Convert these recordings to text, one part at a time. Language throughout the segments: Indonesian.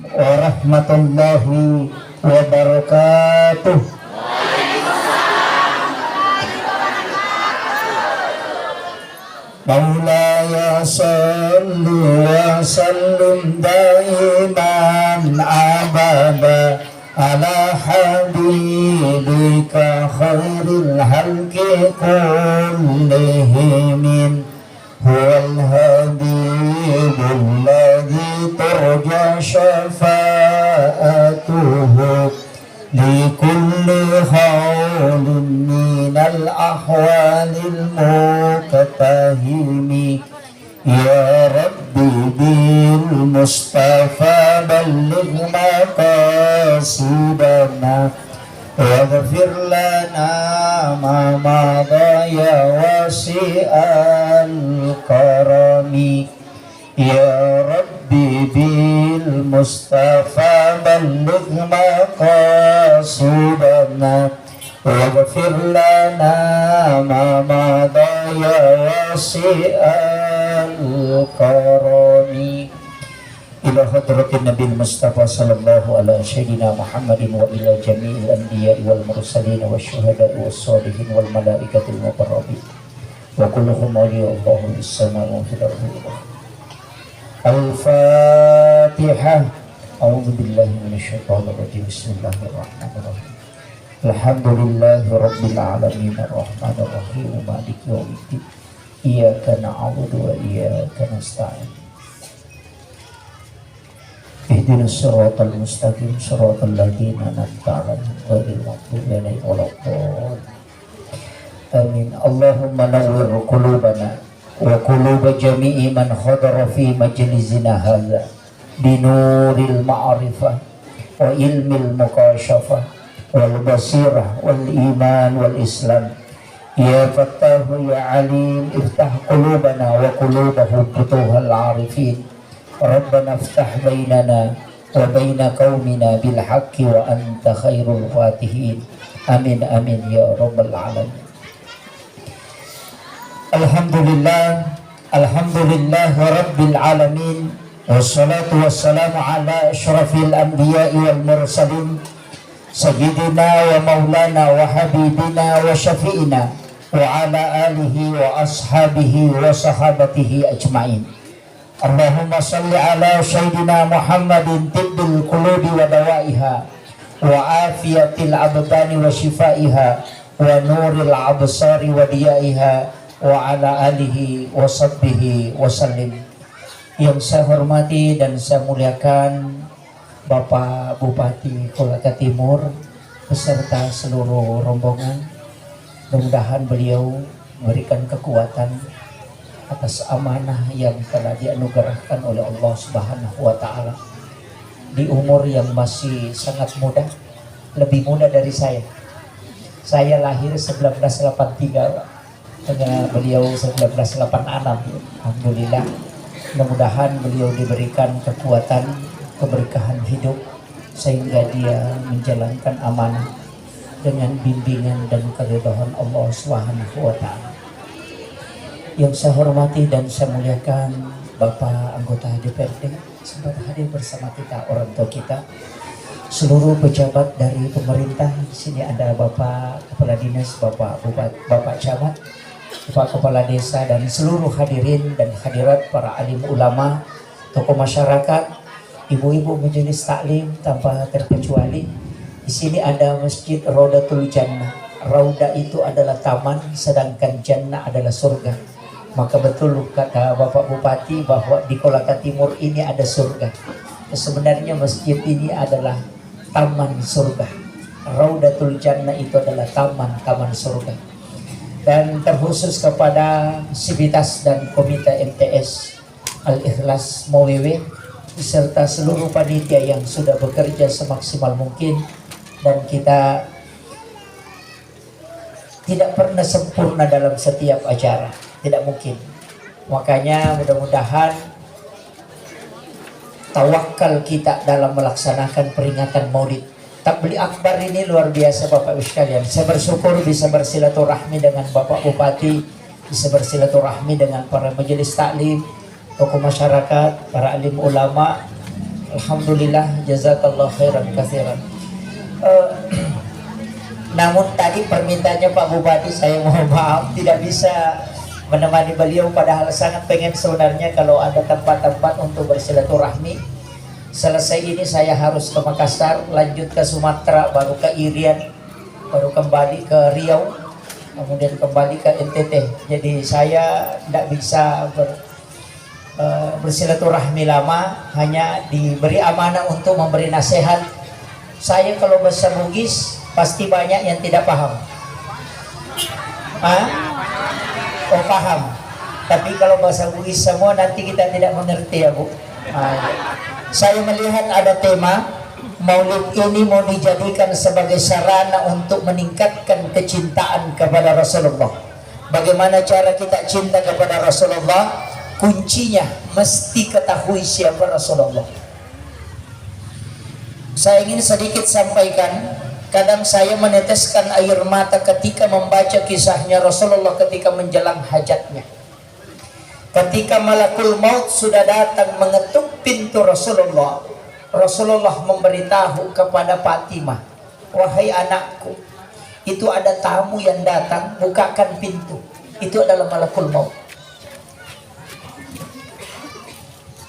warahmatullahi wabarakatuh. Maulaya salli wa sallim daiman abada ala habibika khairil halqi kullihim. Huwal habibul ladzi turja syafa'atuhu likulli hawlin minal ahwalil muqtahimi. Ya Rabbi bil Mustafa balligh maqasidana waghfir lana ma madha ya wasi'al karami. Ya Rabbi bil Mustafa balligh maqasidana waghfir lana ma madha ya wasi'al karami. Ila hadratin Nabi Mustafa sallallahu ala sayyidina Muhammadin wa ila jami'il anbiya'i wal mursalin wa syuhada'i was salihin wal malaikatil muqarrabin wa kulluhum awliya'ullahi bis sama'i wa fil ardi. Al-Fatihah. A'udzu billahi minasyaitonir rajim. Bismillahirrahmanirrahim. Alhamdulillahi rabbil alamin arrahmanir rahim maliki yaumiddin. Iyyaka na'budu wa iyyaka nasta'in. Ihdinas siratal mustaqim siratal ladzina an'amta 'alaihim ghairil maghdubi 'alaihim waladdallin. Amin. Allahumma nawwir qulubana wa quluba jami'i man hadara fi majlisina hadza binuril ma'rifah wa ilmil mukashafah wal basirah wal iman wal islam. Ya Fattahu ya Alim iftah qulubana wa qulubahum futuhal arifin. Rabbana iftah bainana wa baina qaumina bil haqqi wa anta khairul fatihin. Amin amin ya rabbal alamin. Alhamdulillah rabbil alamin. Wassalatu wassalamu ala asyrafil anbiya'i wal mursalin sayyidina wa maulana wa habibina wa syafi'ina wa ala alihi wa ashabihi wa sahabatihi ajma'in. Allahumma salli ala sayyidina Muhammadin tibbil qulubi wa dawaiha wa afiyatil abdani wa shifaiha wa nuril absari wa diyaiha wa ala alihi wa sahbihi wa sallim. Yang saya hormati dan saya muliakan Bapak Bupati Kolaka Timur beserta seluruh rombongan. Mudah-mudahan beliau memberikan kekuatan atas amanah yang telah dianugerahkan oleh Allah Subhanahu wa taala di umur yang masih sangat muda, lebih muda dari saya. Saya lahir 1983, beliau 1986. Alhamdulillah. Mudah-mudahan beliau diberikan kekuatan, keberkahan hidup sehingga dia menjalankan amanah dengan bimbingan dan keridhaan Allah Subhanahu wa taala. Yang saya hormati dan saya muliakan Bapak anggota DPRD sempat hadir bersama kita, orang tua kita, seluruh pejabat dari pemerintah. Di sini ada Bapak Kepala Dinas, Bapak Bupati, Bapak Camat, Bapak Kepala Desa, dan seluruh hadirin dan hadirat para alim ulama, tokoh masyarakat, ibu-ibu majelis taklim tanpa terkecuali. Di sini ada Masjid Raudatul Jannah. Rauda itu adalah taman, sedangkan Jannah adalah surga. Maka betul kata Bapak Bupati bahwa di Kolaka Timur ini ada surga. Sebenarnya masjid ini adalah taman surga. Raudatul Jannah itu adalah taman surga. Dan terkhusus kepada Sivitas dan Komite MTS Al-Ikhlas Mowewe beserta seluruh panitia yang sudah bekerja semaksimal mungkin, dan kita tidak pernah sempurna dalam setiap acara, tidak mungkin. Makanya mudah-mudahan tawakal kita dalam melaksanakan peringatan Maulid Tabligh Akbar ini luar biasa Bapak Ibu sekalian. Saya bersyukur bisa bersilaturahmi dengan Bapak Bupati, bisa bersilaturahmi dengan para majelis taklim, tokoh masyarakat, para alim ulama, Alhamdulillah, jazakallah khairan katsiran. Eh, Namun tadi permintaannya Pak Bupati, saya mohon maaf tidak bisa menemani beliau, padahal sangat pengen sebenarnya kalau ada tempat-tempat untuk bersilaturahmi. Selesai ini saya harus ke Makassar, lanjut ke Sumatera, baru ke Irian, baru kembali ke Riau, kemudian kembali ke NTT. Jadi saya tidak bisa bersilaturahmi lama, hanya diberi amanah untuk memberi nasihat. Saya kalau bahasa Bugis pasti banyak yang tidak paham. Oh paham. Tapi kalau bahasa Bugis semua nanti kita tidak mengerti ya Bu. Saya melihat ada tema Maulid ini mau dijadikan sebagai sarana untuk meningkatkan kecintaan kepada Rasulullah. Bagaimana cara kita cinta kepada Rasulullah? Kuncinya mesti ketahui siapa Rasulullah. Saya ingin sedikit sampaikan, kadang saya meneteskan air mata ketika membaca kisahnya Rasulullah ketika menjelang hajatnya. Ketika malakul maut sudah datang mengetuk pintu Rasulullah, Rasulullah memberitahu kepada Fatimah, wahai anakku, itu ada tamu yang datang, bukakan pintu. Itu adalah malakul maut.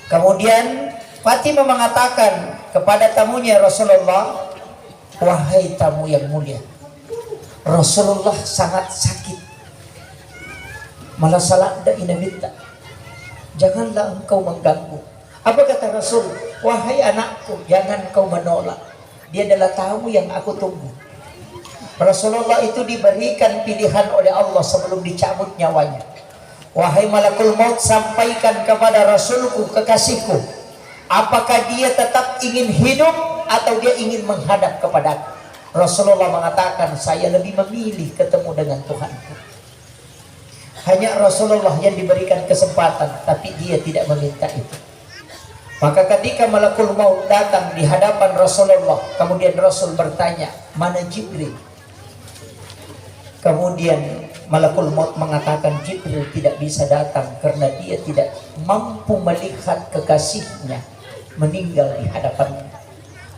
Kemudian Fatimah mengatakan kepada tamunya Rasulullah, wahai tamu yang mulia, Rasulullah sangat sakit. Malah salat dan minta, janganlah engkau mengganggu. Apa kata Rasul? Wahai anakku, jangan kau menolak. Dia adalah tamu yang aku tunggu. Rasulullah itu diberikan pilihan oleh Allah sebelum dicabut nyawanya. Wahai malakul maut, sampaikan kepada Rasulku, kekasihku, apakah dia tetap ingin hidup atau dia ingin menghadap kepadaku? Rasulullah mengatakan, saya lebih memilih ketemu dengan Tuhanku. Hanya Rasulullah yang diberikan kesempatan, tapi dia tidak meminta itu. Maka ketika malakul maut datang di hadapan Rasulullah, kemudian Rasul bertanya, mana Jibril? Kemudian malakul maut mengatakan, Jibril tidak bisa datang karena dia tidak mampu melihat kekasihnya meninggal di hadapannya.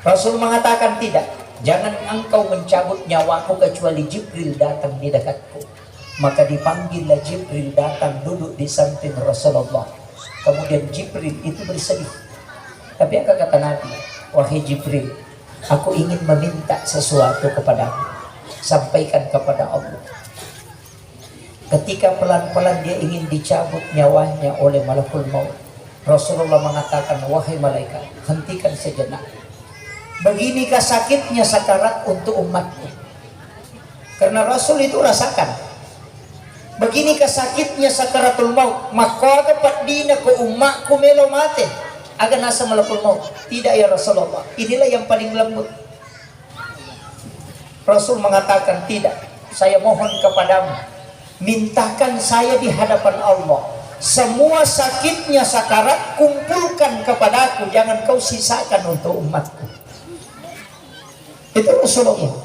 Rasul mengatakan, tidak, jangan engkau mencabut nyawaku kecuali Jibril datang di dekatku. Maka dipanggillah Jibril datang duduk di samping Rasulullah. Kemudian Jibril itu bersedih. Tapi apa kata Nabi? Wahai Jibril, aku ingin meminta sesuatu kepadamu. Sampaikan kepada Allah. Ketika pelan-pelan dia ingin dicabut nyawanya oleh malakul maut, Rasulullah mengatakan, wahai malaikat, hentikan sejenak. Beginikah sakitnya sakarat untuk umatku? Karena Rasul itu rasakan. Beginikah sakitnya sakaratul maut? Maka dapat dina ke umatku melo mate. Agar nasa malakul maut. Tidak ya Rasulullah. Inilah yang paling lembut. Rasul mengatakan, tidak. Saya mohon kepadamu, mintakan saya di hadapan Allah. Semua sakitnya sakarat kumpulkan kepadaku, jangan kau sisakan untuk umatku. Itu Rasulullah.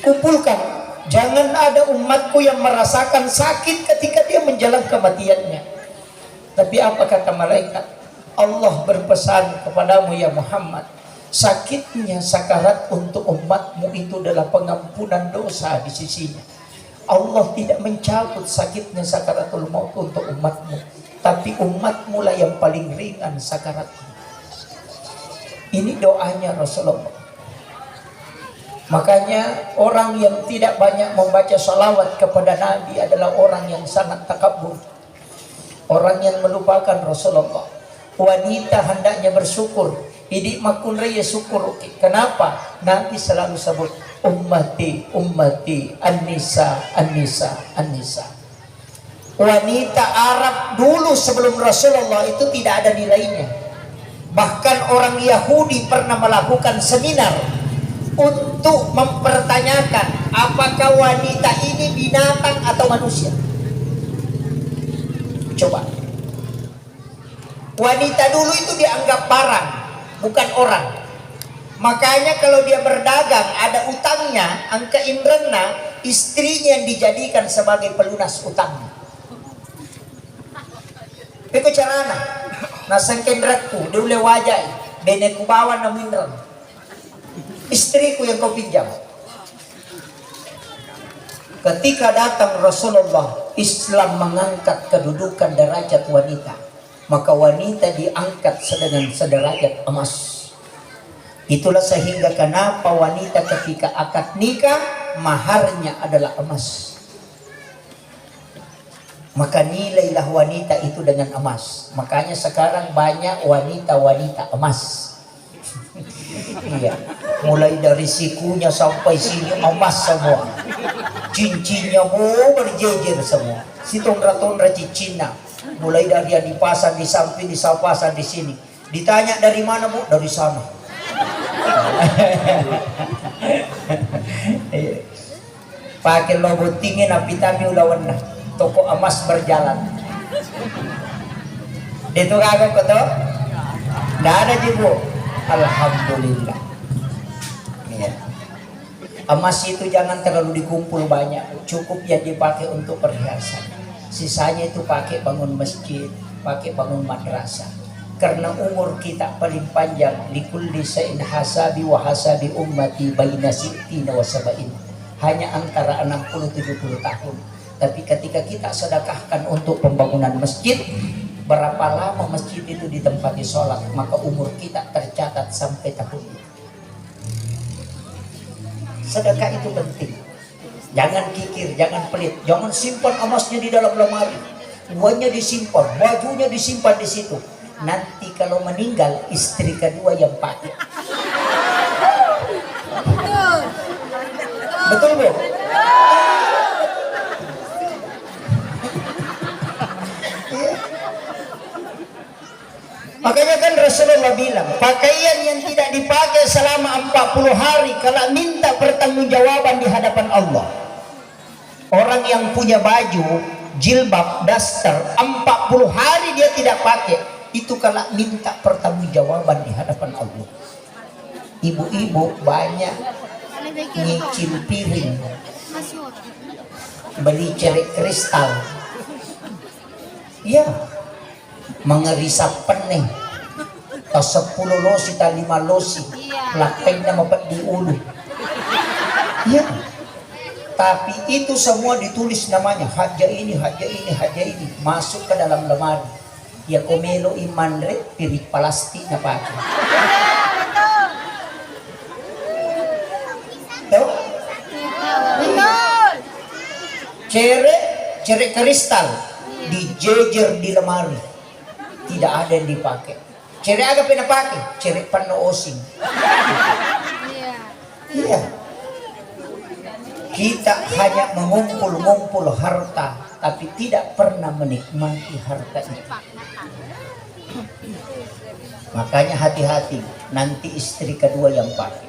Kumpulkan, jangan ada umatku yang merasakan sakit ketika dia menjelang kematiannya. Tapi apa kata malaikat? Allah berpesan kepadamu ya Muhammad, sakitnya sakarat untuk umatmu itu adalah pengampunan dosa di sisinya. Allah tidak mencabut sakitnya sakaratul maut untuk umatmu, tapi umatmu lah yang paling ringan sakaratnya. Ini doanya Rasulullah. Makanya orang yang tidak banyak membaca salawat kepada Nabi adalah orang yang sangat takabur, orang yang melupakan Rasulullah. Wanita hendaknya bersyukur. Idik makun raya syukur. Kenapa? Nabi selalu sebut ummati, ummati, an-nisa, an-nisa, an-nisa. Wanita Arab dulu sebelum Rasulullah itu tidak ada nilainya. Bahkan orang Yahudi pernah melakukan seminar untuk mempertanyakan apakah wanita ini binatang atau manusia. Coba. Wanita dulu itu dianggap barang, bukan orang. Makanya kalau dia berdagang ada utangnya, angka imrenna, istrinya yang dijadikan sebagai pelunas utangnya. Itu caranya. Nasa kendratku, dulu wajah, benek ku bawa na mineral. Istriku yang kau pinjam. Ketika datang Rasulullah, Islam mengangkat kedudukan derajat wanita. Maka wanita diangkat dengan sederajat emas. Itulah sehingga kenapa wanita ketika akad nikah, maharnya adalah emas. Maka nilailah wanita itu dengan emas. Makanya sekarang banyak wanita-wanita emas. Iya, mulai dari sikunya sampai sini emas semua. Cincinnya berjejer semua. Si tondra-tondra cincina. Mulai dari yang dipasang di samping, pasang di sini. Ditanya dari mana bu? Dari sana. Pakai logo tinggi napi tapi ulawan na. Toko emas berjalan. Itu kagak kok tuh? Nggak ada jibu. Alhamdulillah. Ya. Emas itu jangan terlalu dikumpul banyak. Cukup yang dipakai untuk perhiasan. Sisanya itu pakai bangun masjid, pakai bangun madrasah. Karena umur kita paling panjang. Likulli sa'in hasabi wa hasabi ummati baina sittina wa sab'in. Hanya antara 60-70 tahun. Tapi ketika kita sedekahkan untuk pembangunan masjid, berapa lama masjid itu ditempati sholat, maka umur kita tercatat sampai tahun itu. Sedekah itu penting. Jangan kikir, jangan pelit, jangan simpan emasnya di dalam lemari. Uangnya disimpan, bajunya disimpan di situ. Nanti kalau meninggal, istri kedua yang pakai. Betul bu? Makanya kan Rasulullah bilang, pakaian yang tidak dipakai selama 40 hari kalau minta pertanggungjawaban di hadapan Allah. Orang yang punya baju, jilbab, daster 40 hari dia tidak pakai, itu kalau minta pertanggungjawaban di hadapan Allah. Ibu-ibu banyak nyicil piring, beli cerik kristal. Ya, mengerisap pening tas 10 losi tak 5 losi lakainya mapat di ulu ya, tapi itu semua ditulis namanya haja ini, haja ini, haja ini, masuk ke dalam lemari ya. Komelo imandre pirik plastik na pakai tahu cerek kristal dijejer di lemari, tidak ada yang dipakai. Cerek agak pernah pakai, cerek penuh osing. Iya. Kita hanya mengumpul-ngumpul harta, tapi tidak pernah menikmati harta itu. Makanya hati-hati, nanti istri kedua yang pakai.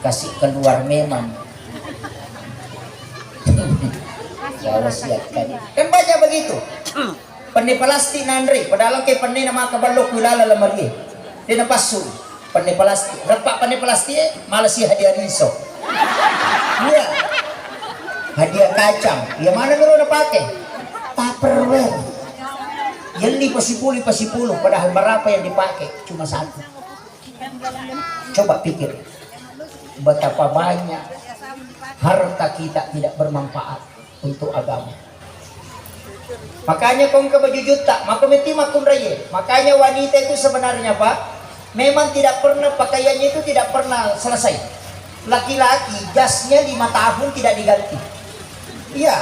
Kasih keluar memang. Saya wasiatkan. Kan banyak begitu. Pandai plastik nandri, padahal ke pandai nama kabalok wilala lamari. Dia napasu pandai plastik, repak pandai plastik malah si hadiah riso. Iya. Hadiah kacang. Ya mana baru nak pakai? Tupperware. Yang pasipulu, padahal berapa yang dipakai? Cuma satu. Coba pikir. Betapa banyak harta kita tidak bermanfaat untuk agama. Makanya kong ke baju juta, maka meti makun raya. Makanya wanita itu sebenarnya Pak, memang tidak pernah pakaiannya itu tidak pernah selesai. Laki-laki jasnya 5 tahun tidak diganti. Iya,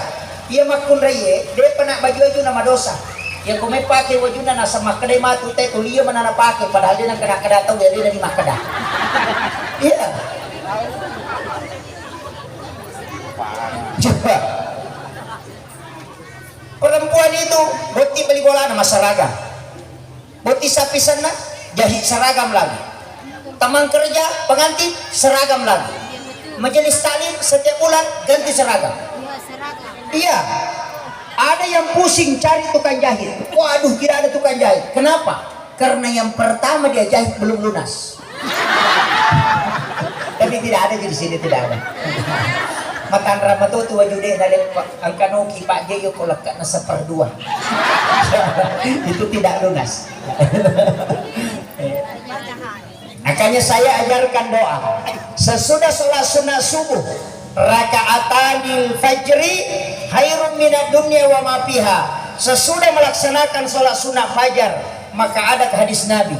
dia makun raya, dia pernah baju nama dosa. Yang kau pakai wajuna nasa makadai matu teh tulia mana pakai, padahal dia nak kada tahu dia dari makada. Iya. Coba. Perempuan itu boti beli bola nama seragam, boti sapi sana jahit seragam lagi, teman kerja pengantin seragam lagi, majelis taklim setiap bulan ganti seragam. Iya, ada yang pusing cari tukang jahit. Waduh, tidak ada tukang jahit. Kenapa? Karena yang pertama dia jahit belum lunas. Tapi tidak ada di sini, tidak ada. Matan ramato tua jude dari ang kanoki Pak Jeyo ko lekat na seperdua. Itu tidak lunas. Makanya saya ajarkan doa sesudah sholat sunat subuh, raka'atanil fajri hairun minad dunya wa ma fiha. Sesudah melaksanakan sholat sunat fajar, maka ada hadis Nabi,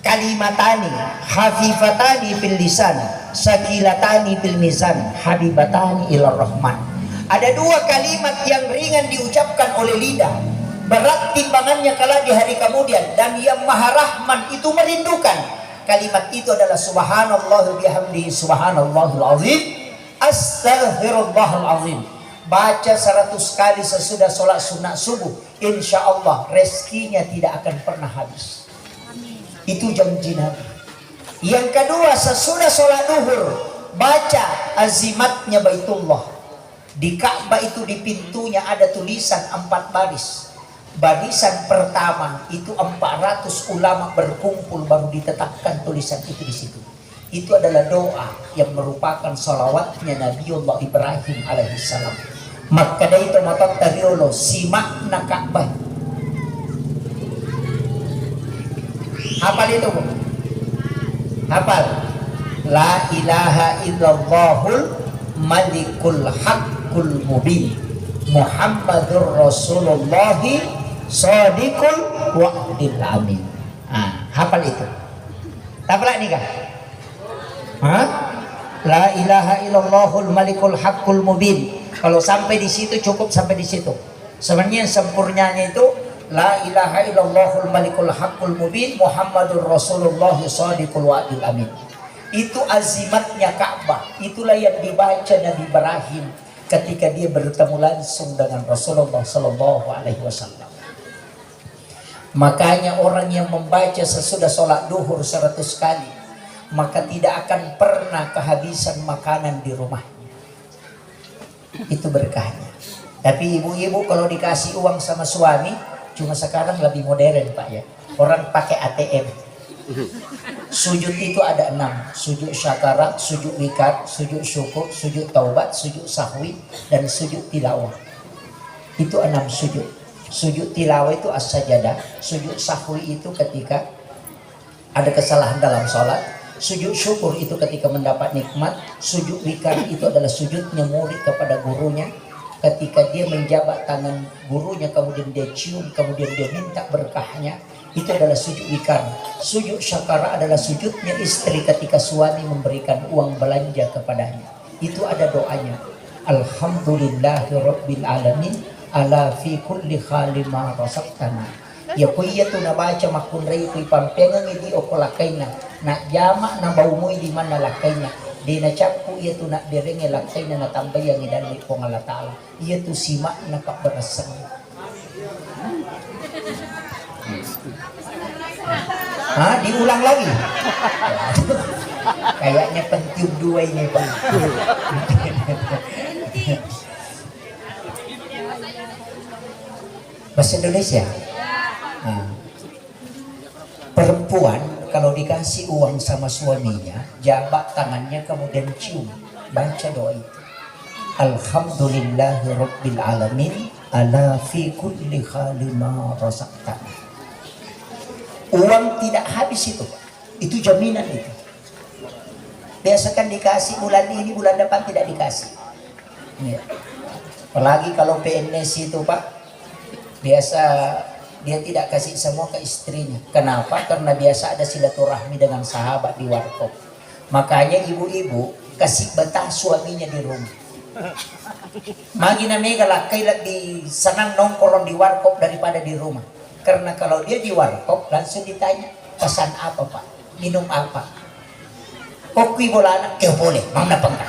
kalimatani hafifatani fil lisan sakilatani fil mizan habibatani ilar rahman. Ada dua kalimat yang ringan diucapkan oleh lidah, berat timbangannya kala di hari kemudian, dan yang maha rahman itu merindukan. Kalimat itu adalah subhanallah bihamdihi subhanallahul azim, astaghfirullahal azim. Baca 100 kali sesudah sholat sunat subuh, insya Allah rezekinya tidak akan pernah habis. Itu janji Nabi. Yang kedua, sesudah sholat duhur, baca azimatnya Baitullah. Di Ka'bah itu di pintunya ada tulisan 4 baris. Barisan pertama itu 400 ulama berkumpul baru ditetapkan tulisan itu di situ. Itu adalah doa yang merupakan salawatnya Nabiullah Ibrahim alaihissalam. Maka dari itu mata tariolo simak na Ka'bah. Hafal itu Bu? Hafal. La ilaha illallahul malikul haqqul mubin Muhammadur Rasulullah Sadiqul wa'dil amin. Hafal itu. Hafal nih kah? La ilaha illallahul malikul haqqul mubin. Kalau sampai di situ cukup sampai di situ. Sebenarnya sempurnanya itu la ilaha illallahul malikul haqqul mubin Muhammadur Rasulullah Sadiqul wa'dil amin. Itu azimatnya Ka'bah. Itulah yang dibaca Nabi Ibrahim ketika dia bertemu langsung dengan Rasulullah sallallahu alaihi wasallam. Makanya orang yang membaca sesudah sholat duhur 100 kali, maka tidak akan pernah kehabisan makanan di rumahnya. Itu berkahnya. Tapi ibu-ibu kalau dikasih uang sama suami, cuma sekarang lebih modern Pak ya. Orang pakai ATM. Sujud itu ada 6. Sujud syakara, sujud wikar, sujud syukur, sujud taubat, sujud sahwi, dan sujud tilawah. Itu 6 sujud. Sujud tilawah itu as-sajadah. Sujud sahwi itu ketika ada kesalahan dalam sholat. Sujud syukur itu ketika mendapat nikmat. Sujud wikar itu adalah sujudnya murid kepada gurunya. Ketika dia menjabat tangan gurunya, kemudian dia cium, kemudian dia minta berkahnya. Itu adalah sujud wikar. Sujud syakara adalah sujudnya istri ketika suami memberikan uang belanja kepadanya. Itu ada doanya. Alhamdulillahirabbil alamin ala fi kulli khalima rasaktana. Ya kuya tu nabaca makunray kuy pampengang idi o kolakay na jamak na baumoy di man nalakay na di na chapku iya tu nak direnge lakay na natambay ang idan ko ng Allah Ta'ala. Iya tu simak na pabarasang. Diulang lagi. Kayaknya pentium 2 ini Pak. Bahasa Indonesia. Perempuan kalau dikasih uang sama suaminya, jabat tangannya kemudian cium, baca doa itu. Alhamdulillahirabbil alamin ala fi kulli khalima razaqtana. Uang tidak habis itu. Itu jaminan itu. Biasakan dikasih bulan ini, bulan depan tidak dikasih. Ya. Apalagi kalau PNS itu Pak, biasa dia tidak kasih semua ke istrinya. Kenapa? Karena biasa ada silaturahmi dengan sahabat di warkop. Makanya ibu-ibu kasih betah suaminya di rumah. Magi namanya lakai di senang nongkrong di warkop daripada di rumah. Karena kalau dia di warkop langsung ditanya, pesan apa Pak? Minum apa? Kopi bola anak, ya boleh, mau napang kan?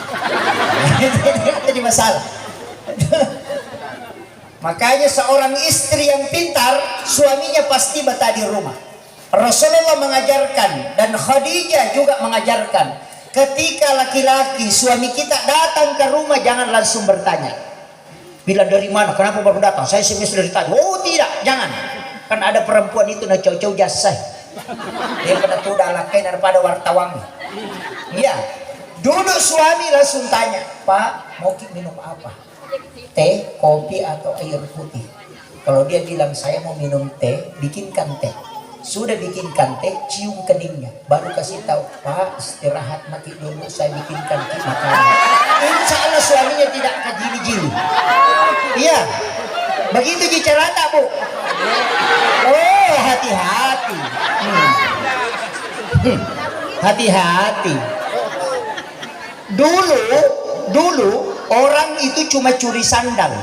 Jadi masalah. Makanya seorang istri yang pintar, suaminya pasti betah di rumah. Rasulullah mengajarkan dan Khadijah juga mengajarkan, ketika laki-laki suami kita datang ke rumah jangan langsung bertanya, bilang dari mana, kenapa baru datang? Saya sudah ditanya. Oh tidak, jangan. Kan ada perempuan itu nak jauh-jauh jasa. Dia pada tuh dah lakai daripada wartawan. Iya. Dulu suami langsung tanya, Pak, mau minum apa? Teh, kopi, atau air putih? Kalau dia bilang saya mau minum teh, bikinkan teh. Sudah bikinkan teh, cium keningnya, baru kasih tahu, Pak, istirahat mati dulu, saya bikinkan makanan. Insya Allah suaminya tidak kejili-jili. Iya, begitu bicara tak, Bu? Oh, hati-hati. Hati-hati. Dulu orang itu cuma curi sandal,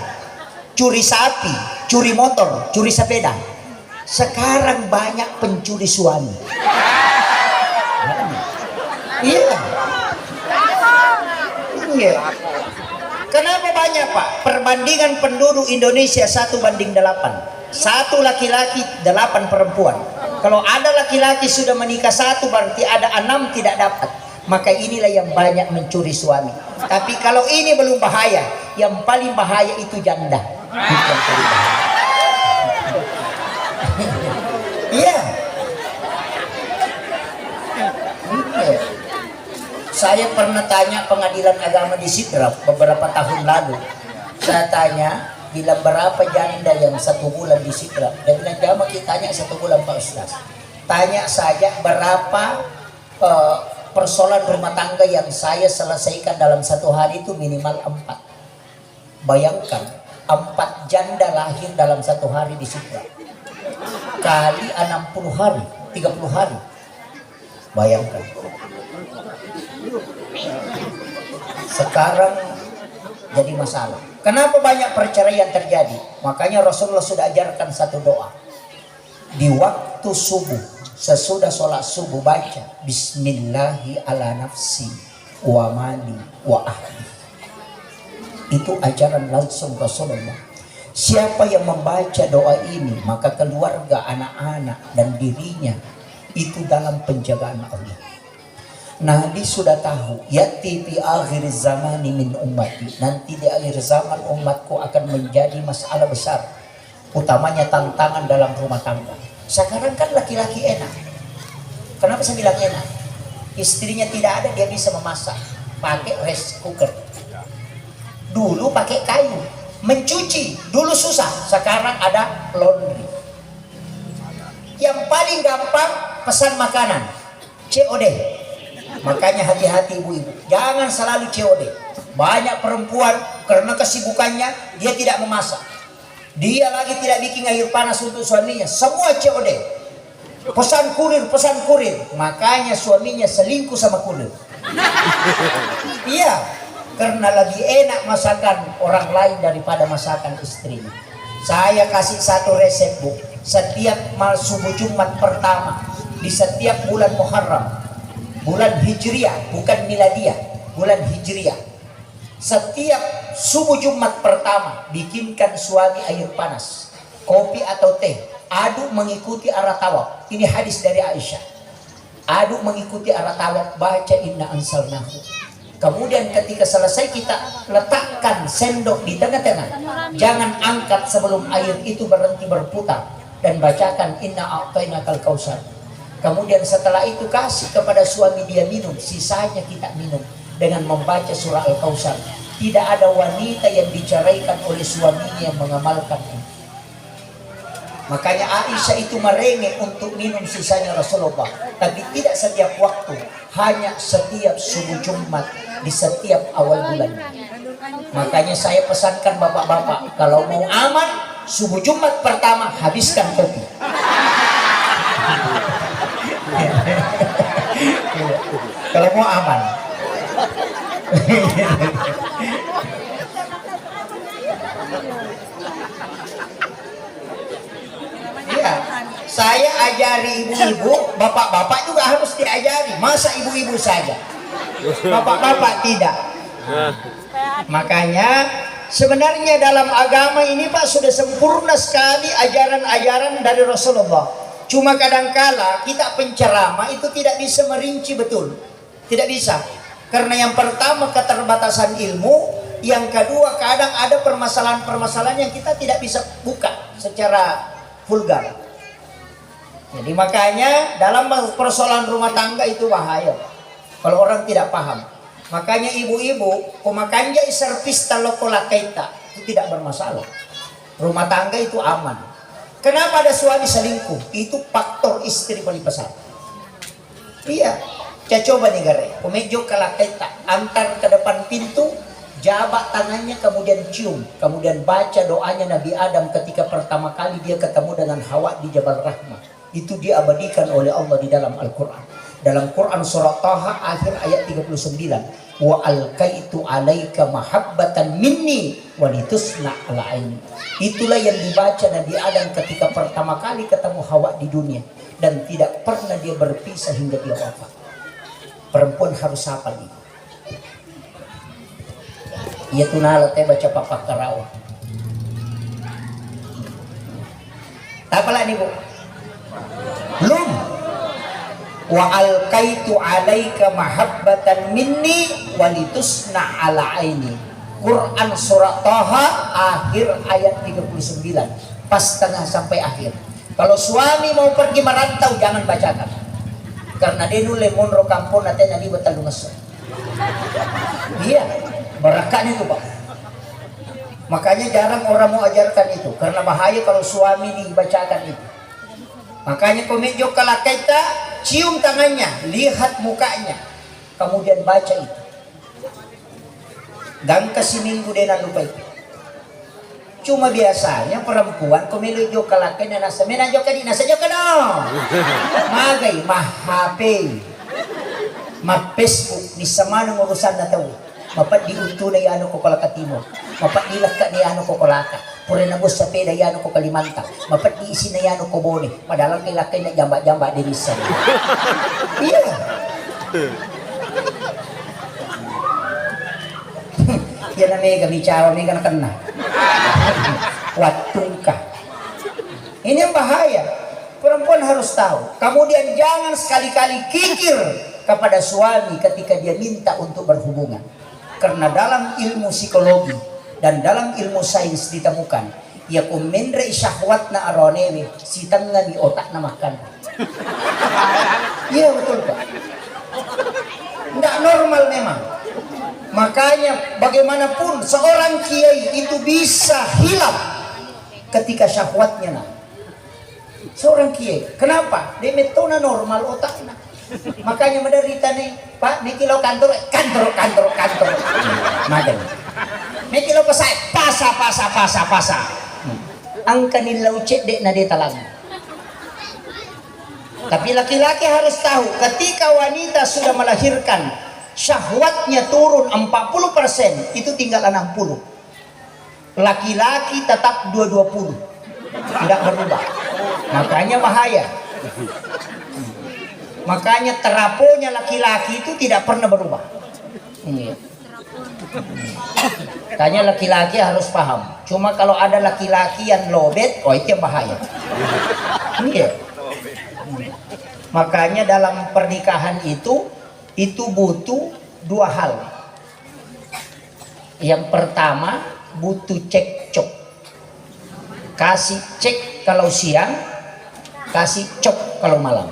curi sapi, curi motor, curi sepeda. Sekarang banyak pencuri suami. Iya. Iya. Kenapa banyak, Pak? Perbandingan penduduk Indonesia 1:8. 1 laki-laki 8 perempuan. Kalau ada laki-laki sudah menikah 1, berarti ada 6 tidak dapat. Maka inilah yang banyak mencuri suami. Tapi kalau ini belum bahaya, yang paling bahaya itu janda. Iya. Saya pernah tanya pengadilan agama di Sidrap beberapa tahun lalu. Saya tanya, bila berapa janda yang 1 bulan di Sidrap? Dan bilang, jama kita tanya 1 bulan Pak Ustaz. Tanya saja berapa persoalan rumah tangga yang saya selesaikan dalam 1 hari itu minimal 4. Bayangkan 4 janda lahir dalam 1 hari di Sidrap. Kali 60 hari, 30 hari. Bayangkan. Sekarang jadi masalah. Kenapa banyak perceraian terjadi? Makanya Rasulullah sudah ajarkan satu doa. Di waktu subuh, sesudah sholat subuh, baca Bismillahi ala nafsi wa mali wa ahli. Itu ajaran langsung Rasulullah. Siapa yang membaca doa ini, maka keluarga, anak-anak, dan dirinya itu dalam penjagaan Allah. Nabi sudah tahu, yati fi akhir zamani min ummati, nanti di akhir zaman umatku akan menjadi masalah besar, utamanya tantangan dalam rumah tangga. Sekarang kan laki-laki enak. Kenapa saya bilang enak? Istrinya tidak ada, dia bisa memasak pakai rice cooker. Dulu pakai kayu, mencuci dulu susah, sekarang ada laundry. Yang paling gampang pesan makanan, COD. Makanya hati-hati ibu-ibu, jangan selalu COD. Banyak perempuan karena kesibukannya dia tidak memasak, dia lagi tidak bikin air panas untuk suaminya, semua COD. Pesan kurir, pesan kurir. Makanya suaminya selingkuh sama kurir. Iya, karena lebih enak masakan orang lain daripada masakan istrinya. Saya kasih satu resep, Bu. Setiap subuh Jumat pertama di setiap bulan Muharram, bulan Hijriah, bukan Miladiah, bulan Hijriah, setiap subuh Jumat pertama bikinkan suami air panas, kopi atau teh, aduk mengikuti arah tawaf. Ini hadis dari Aisyah. Aduk mengikuti arah tawaf, baca inna ansalnahu. Kemudian ketika selesai kita letakkan sendok di tengah-tengah. Jangan angkat sebelum air itu berhenti berputar, dan bacakan inna a'tainakal kausar. Kemudian setelah itu kasih kepada suami, dia minum, sisanya kita minum dengan membaca surah Al-Kausar. Tidak ada wanita yang diceraikan oleh suaminya yang mengamalkan ini. Makanya Aisyah itu merengek untuk minum sisanya Rasulullah, tapi tidak setiap waktu, hanya setiap subuh Jumat di setiap awal bulan. Makanya saya pesankan bapak-bapak, kalau mau aman subuh Jumat pertama habiskan kopi. Kalau mau aman. Ya, saya ajari ibu-ibu, bapak-bapak juga harus diajari. Masa ibu-ibu saja, bapak-bapak tidak? Makanya sebenarnya dalam agama ini Pak sudah sempurna sekali ajaran-ajaran dari Rasulullah. Cuma kadangkala kita penceramah itu tidak bisa merinci betul, tidak bisa. Karena yang pertama keterbatasan ilmu, yang kedua kadang ada permasalahan-permasalahan yang kita tidak bisa buka secara vulgar. Jadi makanya dalam persoalan rumah tangga itu bahaya kalau orang tidak paham. Makanya ibu-ibu, kumakanja servis talokola kaita itu tidak bermasalah. Rumah tangga itu aman. Kenapa ada suami selingkuh? Itu faktor istri paling besar. Iya, saya coba nih gare. Kumejo kalakaita, antar ke depan pintu, jabat tangannya, kemudian cium, kemudian baca doanya Nabi Adam ketika pertama kali dia ketemu dengan Hawa di Jabal Rahmah. Itu diabadikan oleh Allah di dalam Al-Quran. Dalam Quran surah Taha akhir ayat 39, wa alkaitu alaika mahabbatan minni walitusna ala aini. Itulah yang dibaca Nabi Adam ketika pertama kali ketemu Hawa di dunia, dan tidak pernah dia berpisah hingga dia wafat. Perempuan harus hafal ini. Ia tunala teh baca papak karawa. Apalah nih bu? Belum. Wa alkaitu alaika mahabbatan minni walitusna ala aini. Quran surah Taha akhir ayat 39, pas tengah sampai akhir. Kalau suami mau pergi merantau jangan bacakan, karena dia nule monro kampung natenya di betal lungas. Iya, berakan itu pak. Makanya jarang orang mau ajarkan itu, karena bahaya kalau suami dibacakan itu. Makanya komejo kalakaita, cium tangannya, lihat mukanya, kemudian baca itu. Dan kasih minggu dia lupa itu. Cuma biasanya perempuan komejo kalakaita nasa menajo kadi nasa jo kano. Magay mah HP, mah Facebook ni sama ng urusan na tawo. Mapat diuto na yano ko kalakatimo. Mapat dilak ka na yano ko kalaka. Pura na bus sa peda yano ko kalimanta. Mapat diisi na yano ko bone. Madalang kilakay na jamba-jamba dirisan. Iya. Yan na mega bicara, mega na kena. Watung ka. Ini yang bahaya. Perempuan harus tahu. Kemudian jangan sekali-kali kikir kepada suami ketika dia minta untuk berhubungan. Karena dalam ilmu psikologi dan dalam ilmu sains ditemukan, ya kumendra syahwat na aronewe, si tengah di otak na makan. Iya betul pak. Nggak normal memang. Makanya bagaimanapun seorang kiai itu bisa hilang ketika syahwatnya nah. Seorang kiai, kenapa? Dia metona normal otaknya. Makanya menderita nih, Pak, nih kilo kantor. Madan. Nih kilo pasa. Angka nilau cek dek na dia talang. Tapi laki-laki harus tahu, ketika wanita sudah melahirkan, syahwatnya turun 40%, itu tinggal 60. Laki-laki tetap 220. Tidak berubah. Makanya bahaya. Makanya teraponya laki-laki itu tidak pernah berubah. Tanya laki-laki harus paham. Cuma kalau ada laki-laki yang lobet, oh itu yang bahaya. Iya. Makanya dalam pernikahan itu butuh dua hal. Yang pertama butuh cekcok. Kasih cek kalau siang, kasih cok kalau malam.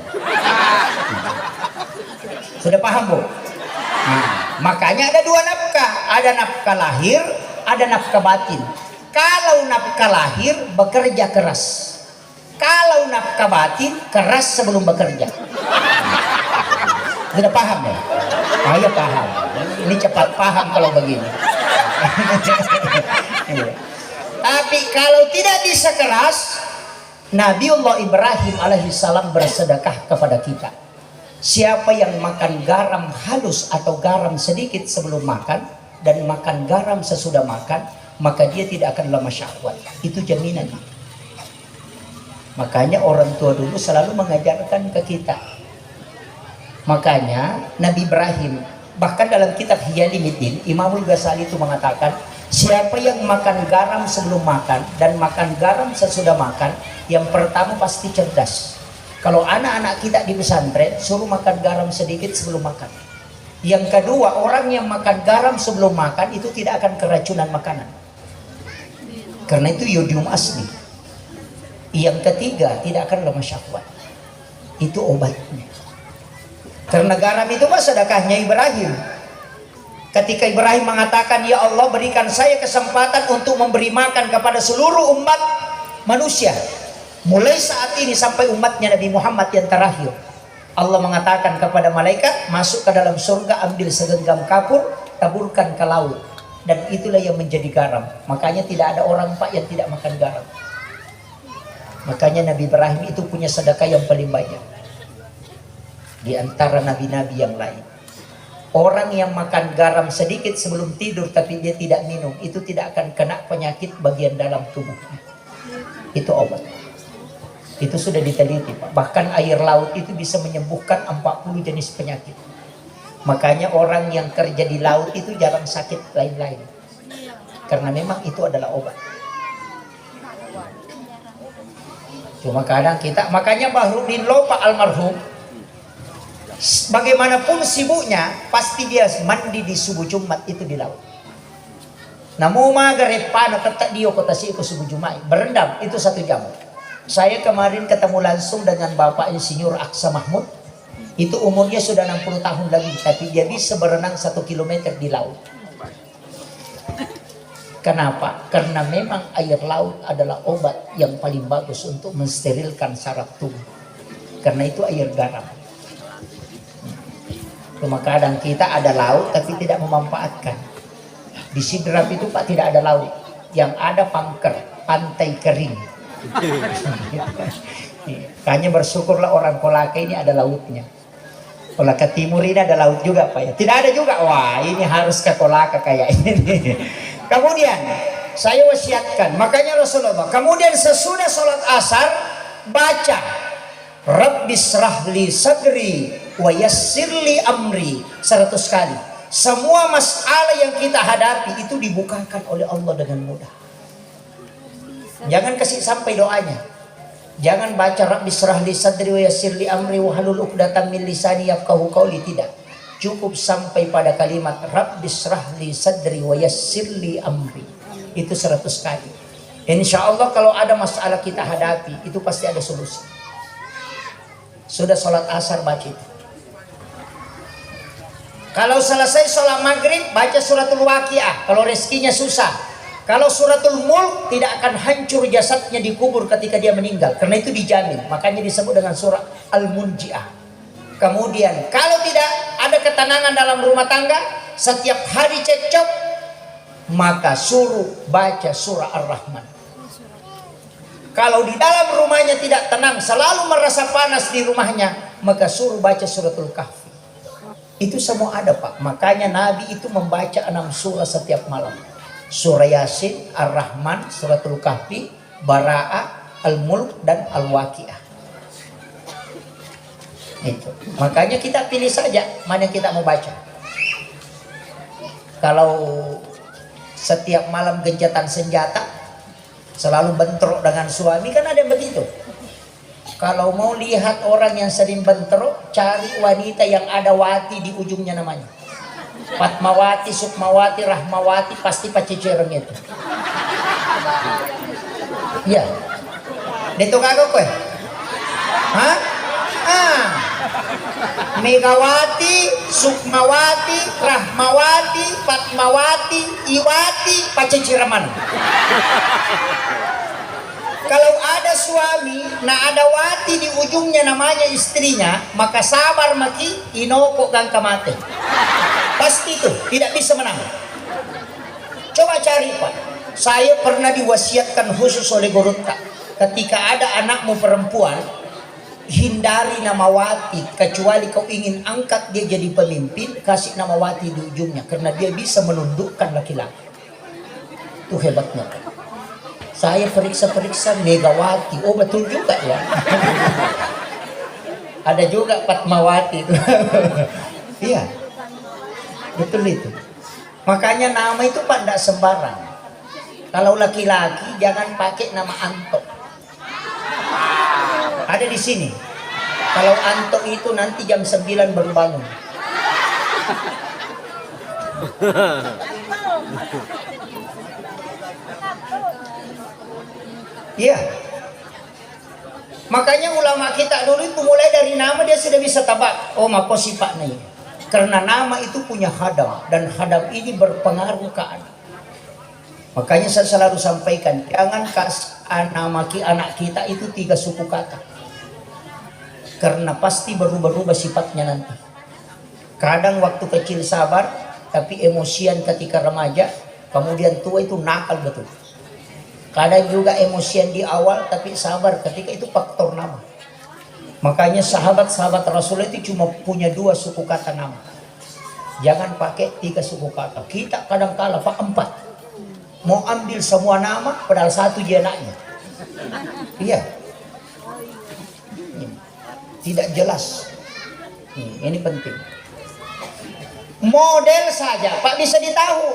Sudah paham bu? Nah, makanya ada dua nafkah, ada nafkah lahir, ada nafkah batin. Kalau nafkah lahir bekerja keras, kalau nafkah batin keras sebelum bekerja. Sudah paham ya? Saya paham. Ini cepat paham kalau begini. Tapi kalau tidak bisa keras, Nabiullah Ibrahim alaihissalam bersedekah kepada kita. Siapa yang makan garam halus atau garam sedikit sebelum makan dan makan garam sesudah makan, maka dia tidak akan lemah syahwat. Itu jaminan. Makanya orang tua dulu selalu mengajarkan ke kita. Makanya Nabi Ibrahim, bahkan dalam kitab Hiyalimuddin, Imamul Ghazali itu mengatakan, siapa yang makan garam sebelum makan dan makan garam sesudah makan, yang pertama pasti cerdas. Kalau anak-anak kita di pesantren, suruh makan garam sedikit sebelum makan. Yang kedua, orang yang makan garam sebelum makan itu tidak akan keracunan makanan. Karena itu yodium asli. Yang ketiga, tidak akan lemah syahwat. Itu obatnya. Karena garam itu mah sedekahnya Ibrahim. Ketika Ibrahim mengatakan, ya Allah berikan saya kesempatan untuk memberi makan kepada seluruh umat manusia, mulai saat ini sampai umatnya Nabi Muhammad yang terakhir. Allah mengatakan kepada malaikat, masuk ke dalam surga, ambil segenggam kapur, taburkan ke laut. Dan itulah yang menjadi garam. Makanya tidak ada orang Pak yang tidak makan garam. Makanya Nabi Ibrahim itu punya sedekah yang paling banyak di antara nabi-nabi yang lain. Orang yang makan garam sedikit sebelum tidur tapi dia tidak minum, itu tidak akan kena penyakit bagian dalam tubuhnya. Itu obat. Itu sudah diteliti, Pak. Bahkan air laut itu bisa menyembuhkan 40 jenis penyakit. Makanya orang yang kerja di laut itu jarang sakit lain-lain. Karena memang itu adalah obat. Cuma kadang kita, makanya Bahrudin Loh Pak almarhum, bagaimanapun sibuknya, pasti dia mandi di subuh Jumat itu di laut. Namun maghrib pana tetap dia kota si subuh Jumat berendam itu 1 jam. Saya kemarin ketemu langsung dengan Bapak Insinyur Aksa Mahmud. Itu umurnya sudah 60 tahun lagi, tapi dia bisa berenang 1 kilometer di laut. Kenapa? Karena memang air laut adalah obat yang paling bagus untuk mensterilkan saraf tubuh. Karena itu air garam. Cuma kadang kita ada laut tapi tidak memanfaatkan. Di Sidrap itu Pak tidak ada laut, yang ada pangker, pantai kering. Hanya bersyukurlah orang Kolaka ini ada lautnya. Kolaka Timur ini ada laut juga Pak ya. Tidak ada juga, wah ini harus ke Kolaka kayak ini. Kemudian saya wasiatkan, makanya Rasulullah kemudian sesudah sholat asar baca Rabbisrahli sadri wa yassirli amri 100 kali. Semua masalah yang kita hadapi itu dibukakan oleh Allah dengan mudah. Jangan kasih sampai doanya. Jangan baca Rabbisrahli sadri wa yassirli amri wa halul 'uqdatam min lisani yafqahu qawli, tidak. Cukup sampai pada kalimat Rabbisrahli sadri wa yassirli amri. Itu 100 kali. Insya Allah kalau ada masalah kita hadapi itu pasti ada solusi. Sudah sholat asar baca itu. Kalau selesai sholat maghrib baca suratul waqiah kalau rezekinya susah. Kalau suratul mulk tidak akan hancur jasadnya di kubur ketika dia meninggal, karena itu dijamin. Makanya disebut dengan surah al-munjiah. Kemudian kalau tidak ada ketenangan dalam rumah tangga, setiap hari cekcok, maka suruh baca surah ar-Rahman. Kalau di dalam rumahnya tidak tenang, selalu merasa panas di rumahnya, maka suruh baca suratul kahfi. Itu semua ada Pak. Makanya Nabi itu membaca 6 surah setiap malam. Surah Yasin, Ar-Rahman, suratul kahfi, Bara'ah, Al-Mulk, dan Al-Waqiah. Itu. Makanya kita pilih saja mana yang kita mau baca. Kalau setiap malam gencatan senjata, selalu bentrok dengan suami, kan ada yang begitu. Kalau mau lihat orang yang sering bentrok, cari wanita yang ada wati di ujungnya namanya. Fatmawati, Sukmawati, Rahmawati, pasti pacicereng itu. Iya. Dito kagak kowe? Hah? Megawati, Sukmawati, Rahmawati, Fatmawati, Iwati, pacicereman. Kalau ada suami, nah ada wati di ujungnya namanya istrinya, maka sabar maki, inoko kang kamate. Pasti itu, tidak bisa menang. Coba cari Pak. Saya pernah diwasiatkan khusus oleh Gorutta. Ketika ada anakmu perempuan, hindari nama wati. Kecuali kau ingin angkat dia jadi pemimpin, kasih nama wati di ujungnya. Karena dia bisa menundukkan laki-laki. Itu hebatnya. Saya periksa-periksa Megawati. Oh betul juga ya. Ada juga Fatmawati itu. Iya. Betul itu. Makanya nama itu Pak tidak sembarang. Kalau laki-laki jangan pakai nama Anto. Ada di sini. Kalau Anto itu nanti jam 9 baru bangun. Iya. Makanya ulama kita dulu itu mulai dari nama dia sudah bisa tabak. Oh mako sifat nih. Karena nama itu punya hadam, dan hadam ini berpengaruh ke anak. Makanya saya selalu sampaikan, jangan kasih anak kita itu 3 suku kata, karena pasti berubah-ubah sifatnya nanti. Kadang waktu kecil sabar, tapi emosian ketika remaja, kemudian tua itu nakal betul. Kadang juga emosian di awal, tapi sabar ketika itu faktor nama. Makanya sahabat-sahabat Rasul itu cuma punya 2 suku kata nama. Jangan pakai 3 suku kata. Kita kadang kala pak 4. Mau ambil semua nama, padahal 1 dia anaknya. Iya. Tidak jelas. Ini penting. Model saja, Pak, bisa ditahu.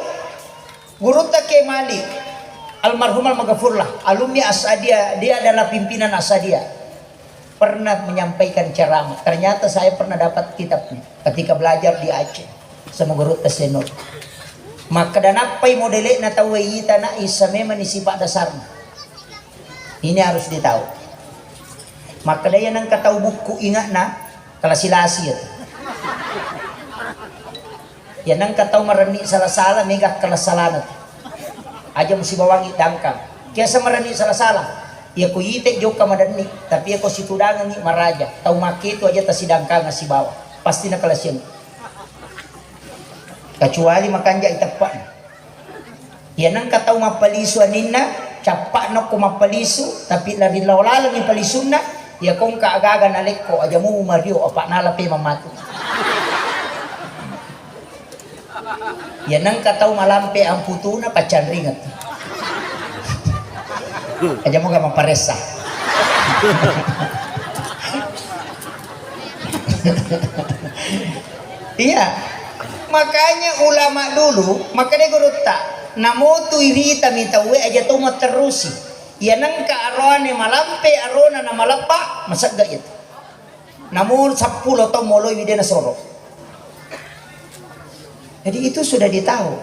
Guru Take Malik, almarhum al-Maghfurlah, alumni Asadia, dia adalah pimpinan Asadia. Pernah menyampaikan ceramah. Ternyata saya pernah dapat kitabnya ketika belajar di Aceh sama Guru Tesenor. Maka dan apa yang modelnya na tawayita na isa memang sifat dasarnya. Ini harus ditahu. Maka daya nang kataw buku ingat na kalasilasi itu. Ya nang kataw marani salah-salah megah kalasalanat. Aja mesti bawangi dangkang. Kiasa marani salah-salah. Ya ko yite jok ka madani, tapi ako situdangan ni maraja. Tau make itu aja tasidangkang si bawah. Pasti na kalasyan. Kecuali makanja itapak. Yan ang kataw mapaliso aninna, capak na ko mapaliso, tapi larin lawlalang yung paliso na, ya kung kaagaga nalik ko, aja mo umaryo, apa nalapi mamato. Yan ang kataw malampi ang puto na, pacan ringat. Aja mo ka maparesa. Iya. Makanya ulama dulu, makanya guru tak namutu irita mitawe aja tu terusi. Ya nang kaarone malampe arona na malapa masagga itu. Namun 10 atau moloy wide na soro. Jadi itu sudah ditahu.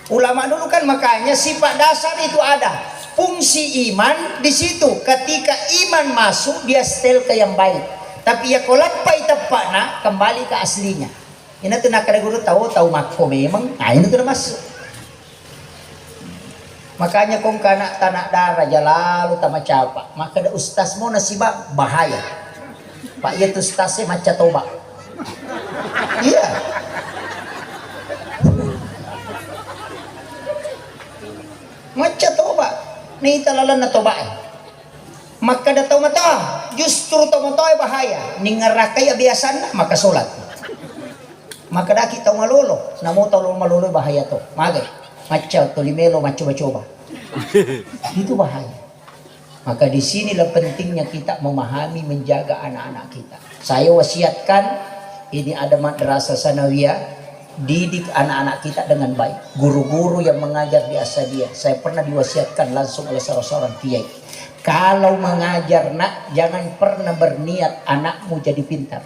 Ulama dulu kan makanya sifat dasar itu ada. Fungsi iman di situ. Ketika iman masuk dia setel ke yang baik. Tapi ya kolapai tepakna kembali ke aslinya. Ini tuh nak ada guru tahu mako memang, nah ini tuh masuk. Makanya kong kanak tanah darah jalalu tama capa, maka ada ustaz mau nasibah bahaya. Pak ya tuh ustaznya maca toba. Iya. Maca toba, nih talalan na toba. Maka ada tahu mata, justru tahu mata bahaya. Ningarakai biasa maka solat. Maka dah kita malolo, namo tahu malolo bahaya to. Magai, macam to limelo macam coba. Itu bahaya. Maka di sinilah pentingnya kita memahami, menjaga anak-anak kita. Saya wasiatkan, ini ada madrasah sanawiyah, didik anak-anak kita dengan baik. Guru-guru yang mengajar di Asadia, saya pernah diwasiatkan langsung oleh seorang kiai. Kalau mengajar nak, jangan pernah berniat anakmu jadi pintar.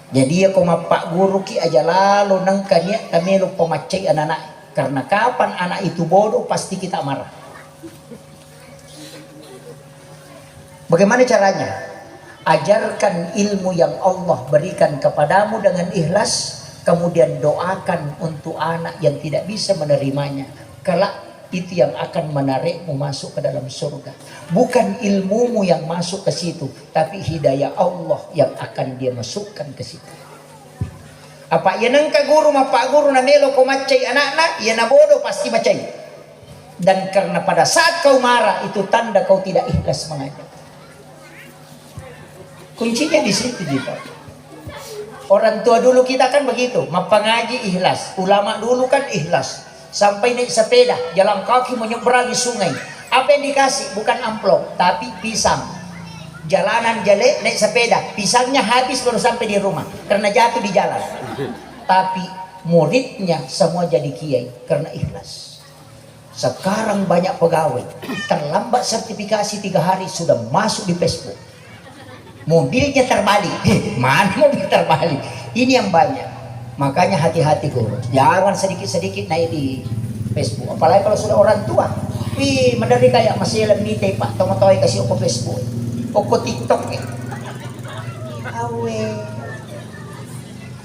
Jadi ya koma pak guru ki aja lalu nangkanya kami lu pemacai anak-anak. Karena kapan anak itu bodoh pasti kita marah. Bagaimana caranya? Ajarkan ilmu yang Allah berikan kepadamu dengan ikhlas. Kemudian doakan untuk anak yang tidak bisa menerimanya. Kelak itu yang akan menarikmu masuk ke dalam surga. Bukan ilmumu yang masuk ke situ, tapi hidayah Allah yang akan dia masukkan ke situ. Apa ya nang ka guru pak guru na melo ko macay anak-anak, ya na bodoh pasti macay. Dan karena pada saat kau marah itu tanda kau tidak ikhlas mengajar. Kuncinya di situ juga. Orang tua dulu kita kan begitu, mapangaji ikhlas. Ulama dulu kan ikhlas. Sampai naik sepeda, jalan kaki menyeberangi sungai. Apa yang dikasih? Bukan amplop, tapi pisang. Jalanan jelek, naik sepeda. Pisangnya habis baru sampai di rumah. Karena jatuh di jalan. Tapi muridnya semua jadi kiai. Karena ikhlas. Sekarang banyak pegawai. Terlambat sertifikasi 3 hari sudah masuk di Facebook. Mobilnya terbalik. Mana mobil terbalik? Ini yang banyak. Makanya hati-hati guru, jangan sedikit-sedikit naik di Facebook. Apalagi kalau sudah orang tua. Wih, madari kayak masih lemite pak, tomo-toy kasih ke Facebook, ke TikTok. Awe,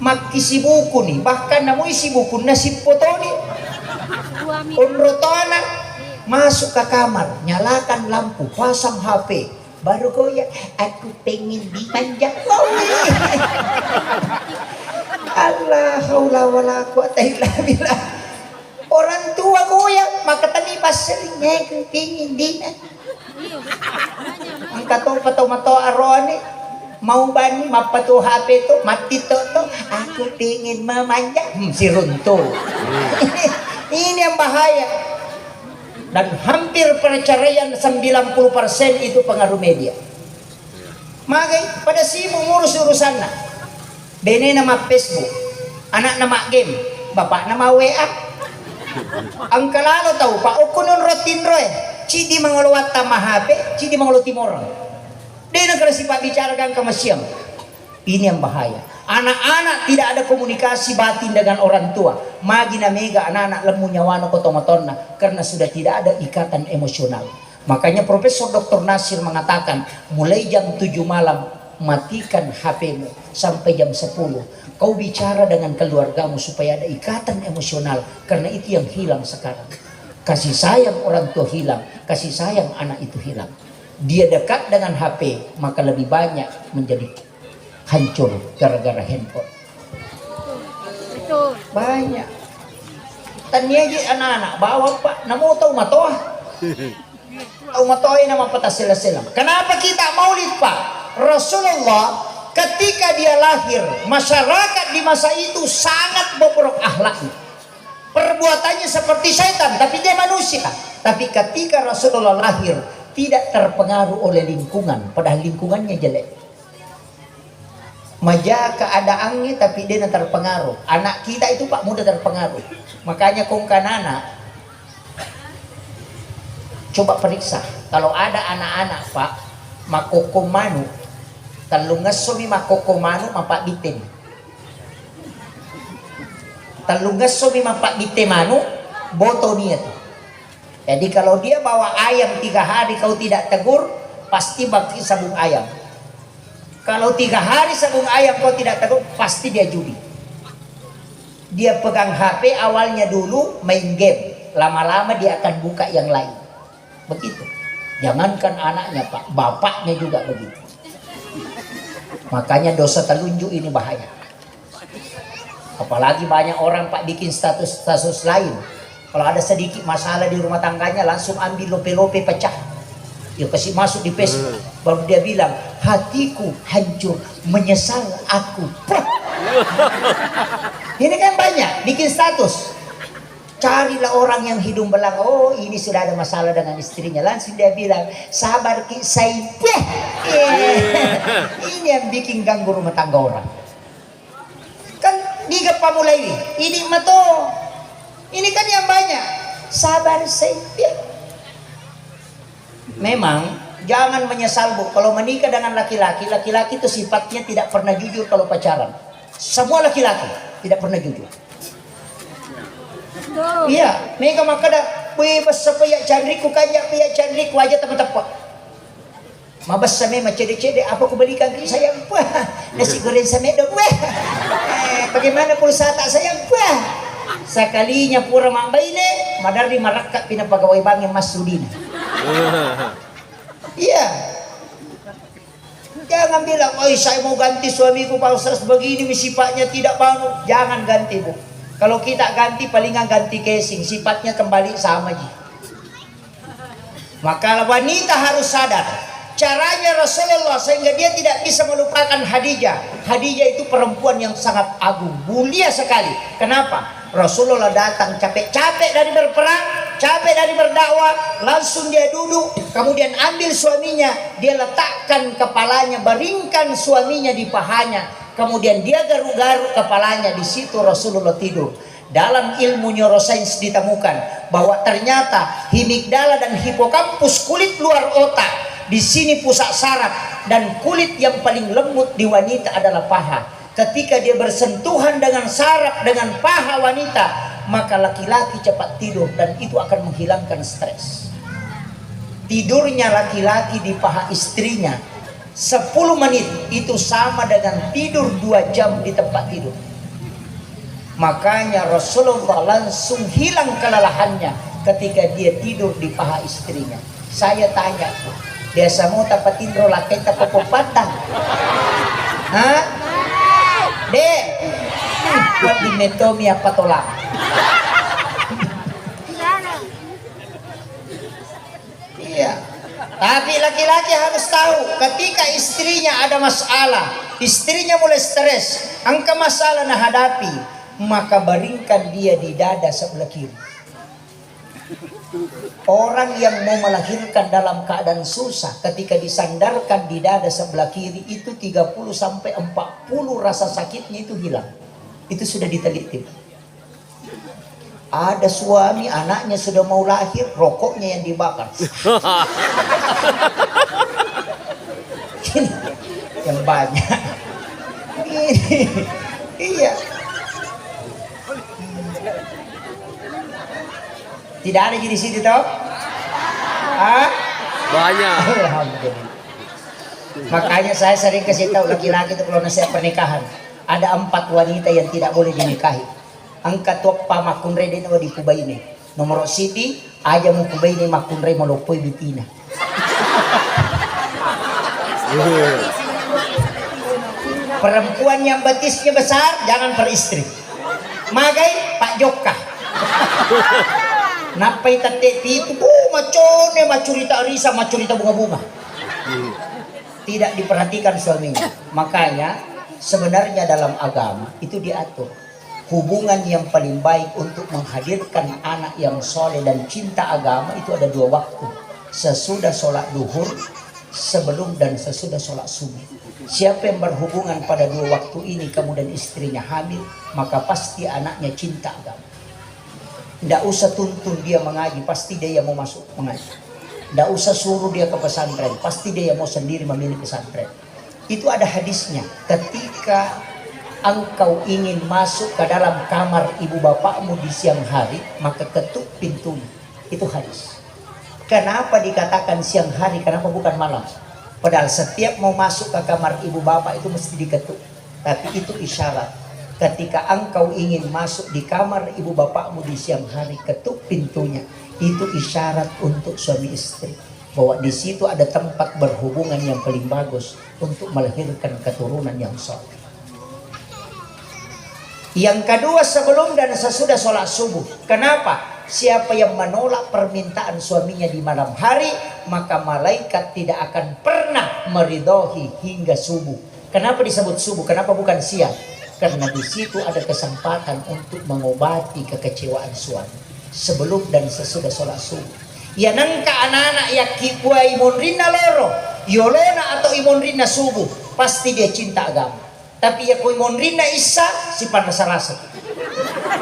Makisi buku nih, bahkan namu isi buku nasi foto nih. Unrotona masuk ke kamar, nyalakan lampu, pasang HP, baru goyang. Aku pengen dimanja kau. Allah haula wala quwata illa billah. Orang tua goyang, maka tadi pas seringnya aku pengen dina. Angkat patau mato arone. Mau bani mapatu HP tu mati tu aku pingin memanja si runtuh. Ini yang bahaya, dan hampir perceraian 90% itu pengaruh media. Maka pada sibuk ngurus urusan nak bene nama Facebook, anak nama game, bapak nama WA. Ang kalalo tahu pak ukunun rotin roy cidi mengeluat tama HP cidi mengeluat timur. Dia negara sifat bicarakan ke masyam. Ini yang bahaya. Anak-anak tidak ada komunikasi batin dengan orang tua. Magina mega anak-anak lemu nyawana kotomatonna karena sudah tidak ada ikatan emosional. Makanya Profesor Dr. Nasir mengatakan mulai jam 7 malam matikan HP-mu sampai jam 10. Kau bicara dengan keluargamu supaya ada ikatan emosional, karena itu yang hilang sekarang. Kasih sayang orang tua hilang, kasih sayang anak itu hilang. Dia dekat dengan HP, maka lebih banyak menjadi hancur gara-gara handphone. Betul. Banyak. Tanya aja anak-anak, bawa pak, namo tahu matoah. Tahu matoah nama patah silam. Kenapa kita maulid pak? Rasulullah ketika dia lahir, masyarakat di masa itu sangat bobrok akhlaknya. Perbuatannya seperti syaitan, tapi dia manusia. Tapi ketika Rasulullah lahir, tidak terpengaruh oleh lingkungan, padahal lingkungannya jelek. Maja keadaannya tapi dia terpengaruh. Anak kita itu pak mudah terpengaruh. Makanya kongkanana coba periksa. Kalau ada anak-anak pak makokomanu, talungas sumi makokomanu mapak bitin. Talungas sumi mapak bitemanu boto niya tuh. Jadi kalau dia bawa ayam 3 hari kau tidak tegur, pasti bakti sabung ayam. Kalau 3 hari sabung ayam kau tidak tegur, pasti dia judi. Dia pegang HP awalnya dulu main game, lama-lama dia akan buka yang lain. Begitu. Jangankan anaknya pak, bapaknya juga begitu. Makanya dosa telunjuk ini bahaya. Apalagi banyak orang pak bikin status lain. Kalau ada sedikit masalah di rumah tangganya langsung ambil lope-lope pecah. Dia kasih masuk di Facebook. Baru dia bilang, hatiku hancur, menyesal aku. Ini kan banyak bikin status. Carilah orang yang hidung belang. Oh ini sudah ada masalah dengan istrinya. Langsung dia bilang, sabar ki saya. Ini yang bikin ganggu rumah tangga orang. Kan digepa mulai ini mato. Ini kan yang banyak. Sabar saya. Memang jangan menyesal bu. Kalau menikah dengan laki-laki, laki-laki itu sifatnya tidak pernah jujur kalau pacaran. Semua laki-laki tidak pernah jujur. Iya, mereka makada bebas supaya candriku kaya pia candriku aja tepat-tepat. Mabas sa me macede-cede apa ko balikan kay sayang po. Nasi goreng sa medok. Bagaimana pulsa tak sayang po. Sakalinya pura mambaine, madari marakat pinapagaway bang yang Mas Sudin. Iya. Jangan bilang, "Oi, saya mau ganti suamiku Pak Ustaz begini, sifatnya tidak bangun." Jangan ganti, Bu. Kalau kita ganti palingan ganti casing, sifatnya kembali sama aja. Maka wanita harus sadar caranya Rasulullah sehingga dia tidak bisa melupakan Khadijah. Khadijah itu perempuan yang sangat agung, mulia sekali. Kenapa? Rasulullah datang capek-capek dari berperang, capek dari berdakwah, langsung dia duduk, kemudian ambil suaminya, dia letakkan kepalanya, baringkan suaminya di pahanya, kemudian dia garuk-garuk kepalanya. Di situ Rasulullah tidur. Dalam ilmu neuroscience ditemukan bahwa ternyata hemigdala dan hipokampus, kulit luar otak, di sini pusat saraf, dan kulit yang paling lembut di wanita adalah paha. Ketika dia bersentuhan dengan saraf, dengan paha wanita, maka laki-laki cepat tidur dan itu akan menghilangkan stres. Tidurnya laki-laki di paha istrinya 10 menit itu sama dengan tidur 2 jam di tempat tidur. Makanya Rasulullah langsung hilang kelelahannya ketika dia tidur di paha istrinya. Saya tanya, biasa mau tapatindro laki tapapopatan? Hah? Dek, buat di metomi apa tolak? Iya. Tapi laki-laki harus tahu ketika istrinya ada masalah, istrinya mulai stres, angka masalah nah hadapi, maka baringkan dia di dada sebelah kiri. Orang yang mau melahirkan dalam keadaan susah ketika disandarkan di dada sebelah kiri itu 30 sampai 40 rasa sakitnya itu hilang. Itu sudah diteliti. Ada suami anaknya sudah mau lahir, rokoknya yang dibakar. Yang banyak. Ini, iya. Tidak ada di situ toh? Ah? Banyak. Alhamdulillah. Makanya saya sering kasih tahu laki-laki itu kalau nasihat pernikahan, ada 4 wanita yang tidak boleh dinikahi. Angkat pa makunre din o di kubaini. Nomor Siti, aja mo kubaini makunre malopoy bitina. Perempuan yang betisnya besar jangan beristri. Magai Pak Joka. Napay tate itu macone macurita arisa macurita bunga-bunga. Tidak diperhatikan suaminya. Makanya sebenarnya dalam agama itu diatur. Hubungan yang paling baik untuk menghadirkan anak yang soleh dan cinta agama itu ada 2 waktu. Sesudah sholat duhur, sebelum dan sesudah sholat subuh. Siapa yang berhubungan pada 2 waktu ini kemudian istrinya hamil, maka pasti anaknya cinta agama. Tidak usah tuntun dia mengaji, pasti dia yang mau masuk mengaji. Tidak usah suruh dia ke pesantren, pasti dia yang mau sendiri memilih pesantren. Itu ada hadisnya. Ketika engkau ingin masuk ke dalam kamar ibu bapakmu di siang hari, maka ketuk pintunya. Itu hadis. Kenapa dikatakan siang hari? Kenapa bukan malam? Padahal setiap mau masuk ke kamar ibu bapak itu mesti diketuk. Tapi itu isyarat. Ketika engkau ingin masuk di kamar ibu bapakmu di siang hari, ketuk pintunya. Itu isyarat untuk suami istri. Bahwa di situ ada tempat berhubungan yang paling bagus untuk melahirkan keturunan yang soleh. Yang kedua, sebelum dan sesudah sholat subuh. Kenapa? Siapa yang menolak permintaan suaminya di malam hari, maka malaikat tidak akan pernah meridhoi hingga subuh. Kenapa disebut subuh? Kenapa bukan siang? Karena di situ ada kesempatan untuk mengobati kekecewaan suami. Sebelum dan sesudah sholat subuh. Ya nangka anak-anak ya kipua imonrina loro, yolona atau imonrina subuh, pasti dia cinta agama. Tapi ya koi monrina isa si panasarasa.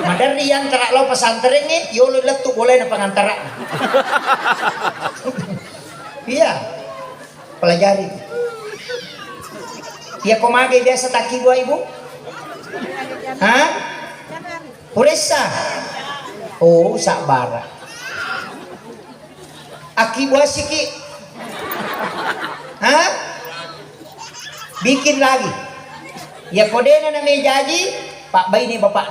Madari yang terak lo pesantren ni, yo lo letuk boleh na pengantara. Iya, pelajari. Ya komage biasa taki gua ibu? Hah? Puresa. Oh, sabara. Aki gua siki. Hah? Bikin lagi. Ya kodena na may jaji, Pak Bay ni Bapak.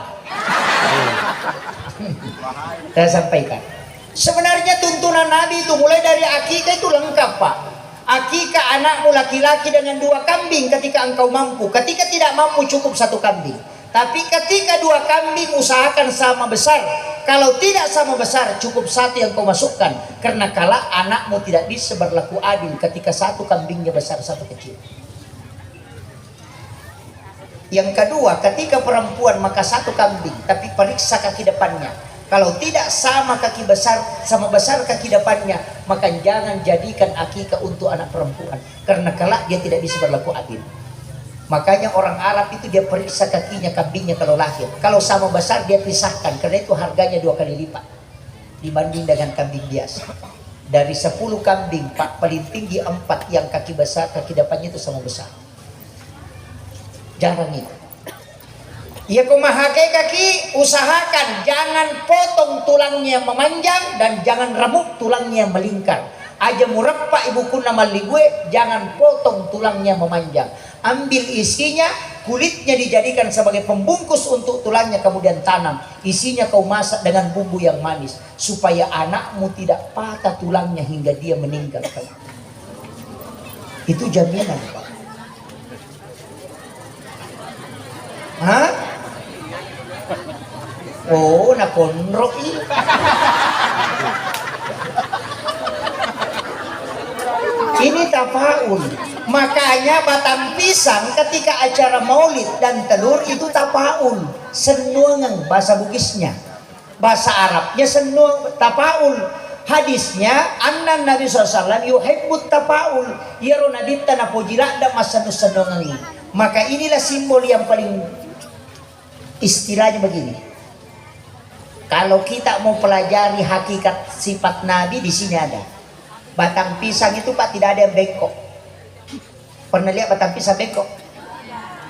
Saya sampaikan. Sebenarnya tuntunan Nabi itu mulai dari akikah itu lengkap Pak. Akikah anakmu laki-laki dengan 2 kambing ketika engkau mampu. Ketika tidak mampu cukup 1 kambing. Tapi ketika 2 kambing usahakan sama besar. Kalau tidak sama besar cukup 1 yang kau masukkan. Karena kala anakmu tidak bisa berlaku adil ketika 1 kambingnya besar 1 kecil. Yang kedua, ketika perempuan maka 1 kambing, tapi periksa kaki depannya. Kalau tidak sama kaki besar, sama besar kaki depannya, maka jangan jadikan akikah untuk anak perempuan. Karena kelak dia tidak bisa berlaku adil. Makanya orang Arab itu dia periksa kakinya kambingnya kalau lahir. Kalau sama besar dia pisahkan, karena itu harganya 2 kali lipat dibanding dengan kambing biasa. Dari 10 kambing, paling tinggi 4 yang kaki besar, kaki depannya itu sama besar. Jarang itu. Ya kumahakai kaki, usahakan jangan potong tulangnya memanjang dan jangan remuk tulangnya melingkar. Aja murappa ibu kuna maligue, jangan potong tulangnya memanjang. ambil isinya, kulitnya dijadikan sebagai pembungkus untuk tulangnya, kemudian tanam. Isinya kau masak dengan bumbu yang manis, supaya anakmu tidak patah tulangnya hingga dia meninggal. Itu jaminan, Pak. Hah? Oh, nakonro ini. Ini tapaul. Makanya batang pisang ketika acara maulid dan telur itu tapaul. Senuang bahasa Bugisnya. Bahasa Arabnya senuang tapaul. Hadisnya anna Nabi SAW yuhibbut tapaul. Yaro Nabi tanah pojila ada masa senuang. Maka inilah simbol yang paling istilahnya begini. Kalau kita mau pelajari hakikat sifat Nabi, di sini ada. Batang pisang itu Pak tidak ada yang bengkok. Pernah lihat batang pisang bengkok?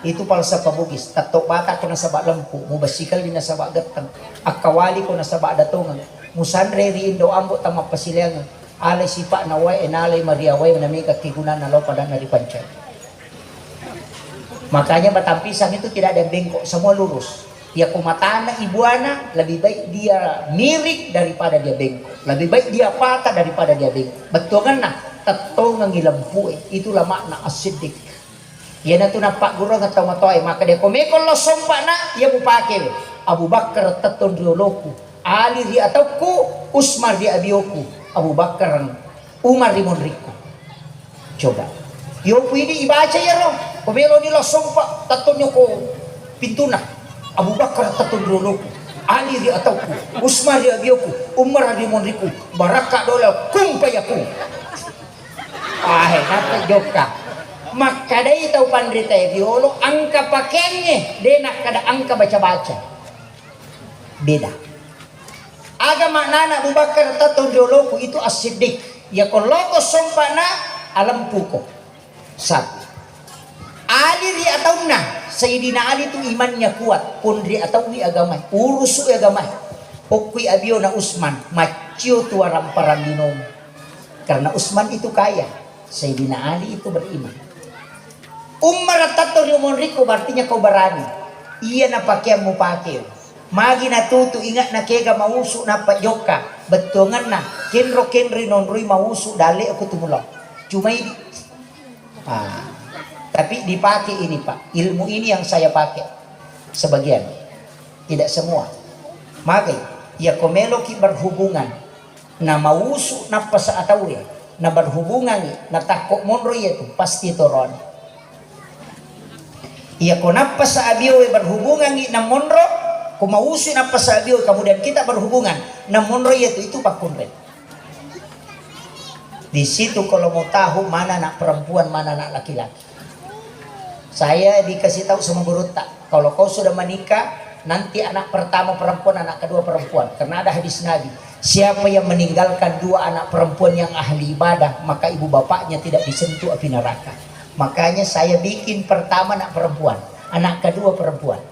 Itu falsafah Bugis. Tatok bata ko nasabak lampu, mubasikal din nasabak gatang, akawali ko nasabak datungan, musandre riindo ambot tama pasiliangan, alay sipa na way enalay mariaway na may kakigunan na lopa na naripancay. Makanya batang pisang itu tidak ada yang bengkok, semua lurus. Ya kumatana ibuana, lebih baik dia miring daripada dia bengkok. Lebih baik dia patah daripada dia bengkok. Betul kan nah? Tatongang ilampu itulah makna asidik. Yan na ito na paguro nga tawa-tawa maka dia kumikol lo sumpa na iya mo pakai Abu Bakar taton rioloku, Ali ri atau ku Usmar di abioku, Abu Bakar Umar di monriku. Coba yoku ini ibaca ya ro kumilo nilo sumpa taton nyo ko pintuna, Abu Bakar taton rioloku, Ali ri atau ku Usmar di abioku, Umar di monriku, baraka dola kung payaku. Nata joka. Maka day tahu pandrita violo angka pakaiannya denak kada angka baca-baca. Beda. Agama nana Abu Bakar taton joloku itu asidik. Ya koloko sompana alam puko. Satu. Ali ri atau nah Sayyidina Ali itu imannya kuat. Pundri atau wi agama. Urusu agama. Pokui abio na Usman. Macio tua ramparan dinom. Karena Usman itu kaya. Sayyidina Ali itu beriman. Umar tato rimonriko artinya kau berani. Iya na pakai mo pakai. Magi na tutu ingat na kega mausu na pajoka. Betongan na kenro kenri nonrui mausu dali aku tumulong. Cuma ini. Tapi dipakai ini Pak. Ilmu ini yang saya pakai. Sebagian. Tidak semua. Magi ya komelo ki berhubungan. Na mausu na pasaatawi. Na berhubungan na takok monro itu pasti toron. Iya ko napa sa abiyo berhubungan na monro, kumausi napa sa abiyo kemudian kita berhubungan na monro itu pakunren. Di situ kalau mau tahu mana anak perempuan mana anak laki-laki. Saya dikasih tahu sama guru tak, kalau kau sudah menikah nanti anak pertama perempuan, anak kedua perempuan. Karena ada hadis Nabi, siapa yang meninggalkan dua anak perempuan yang ahli ibadah, maka ibu bapaknya tidak disentuh api neraka. Makanya saya bikin pertama anak perempuan, anak kedua perempuan.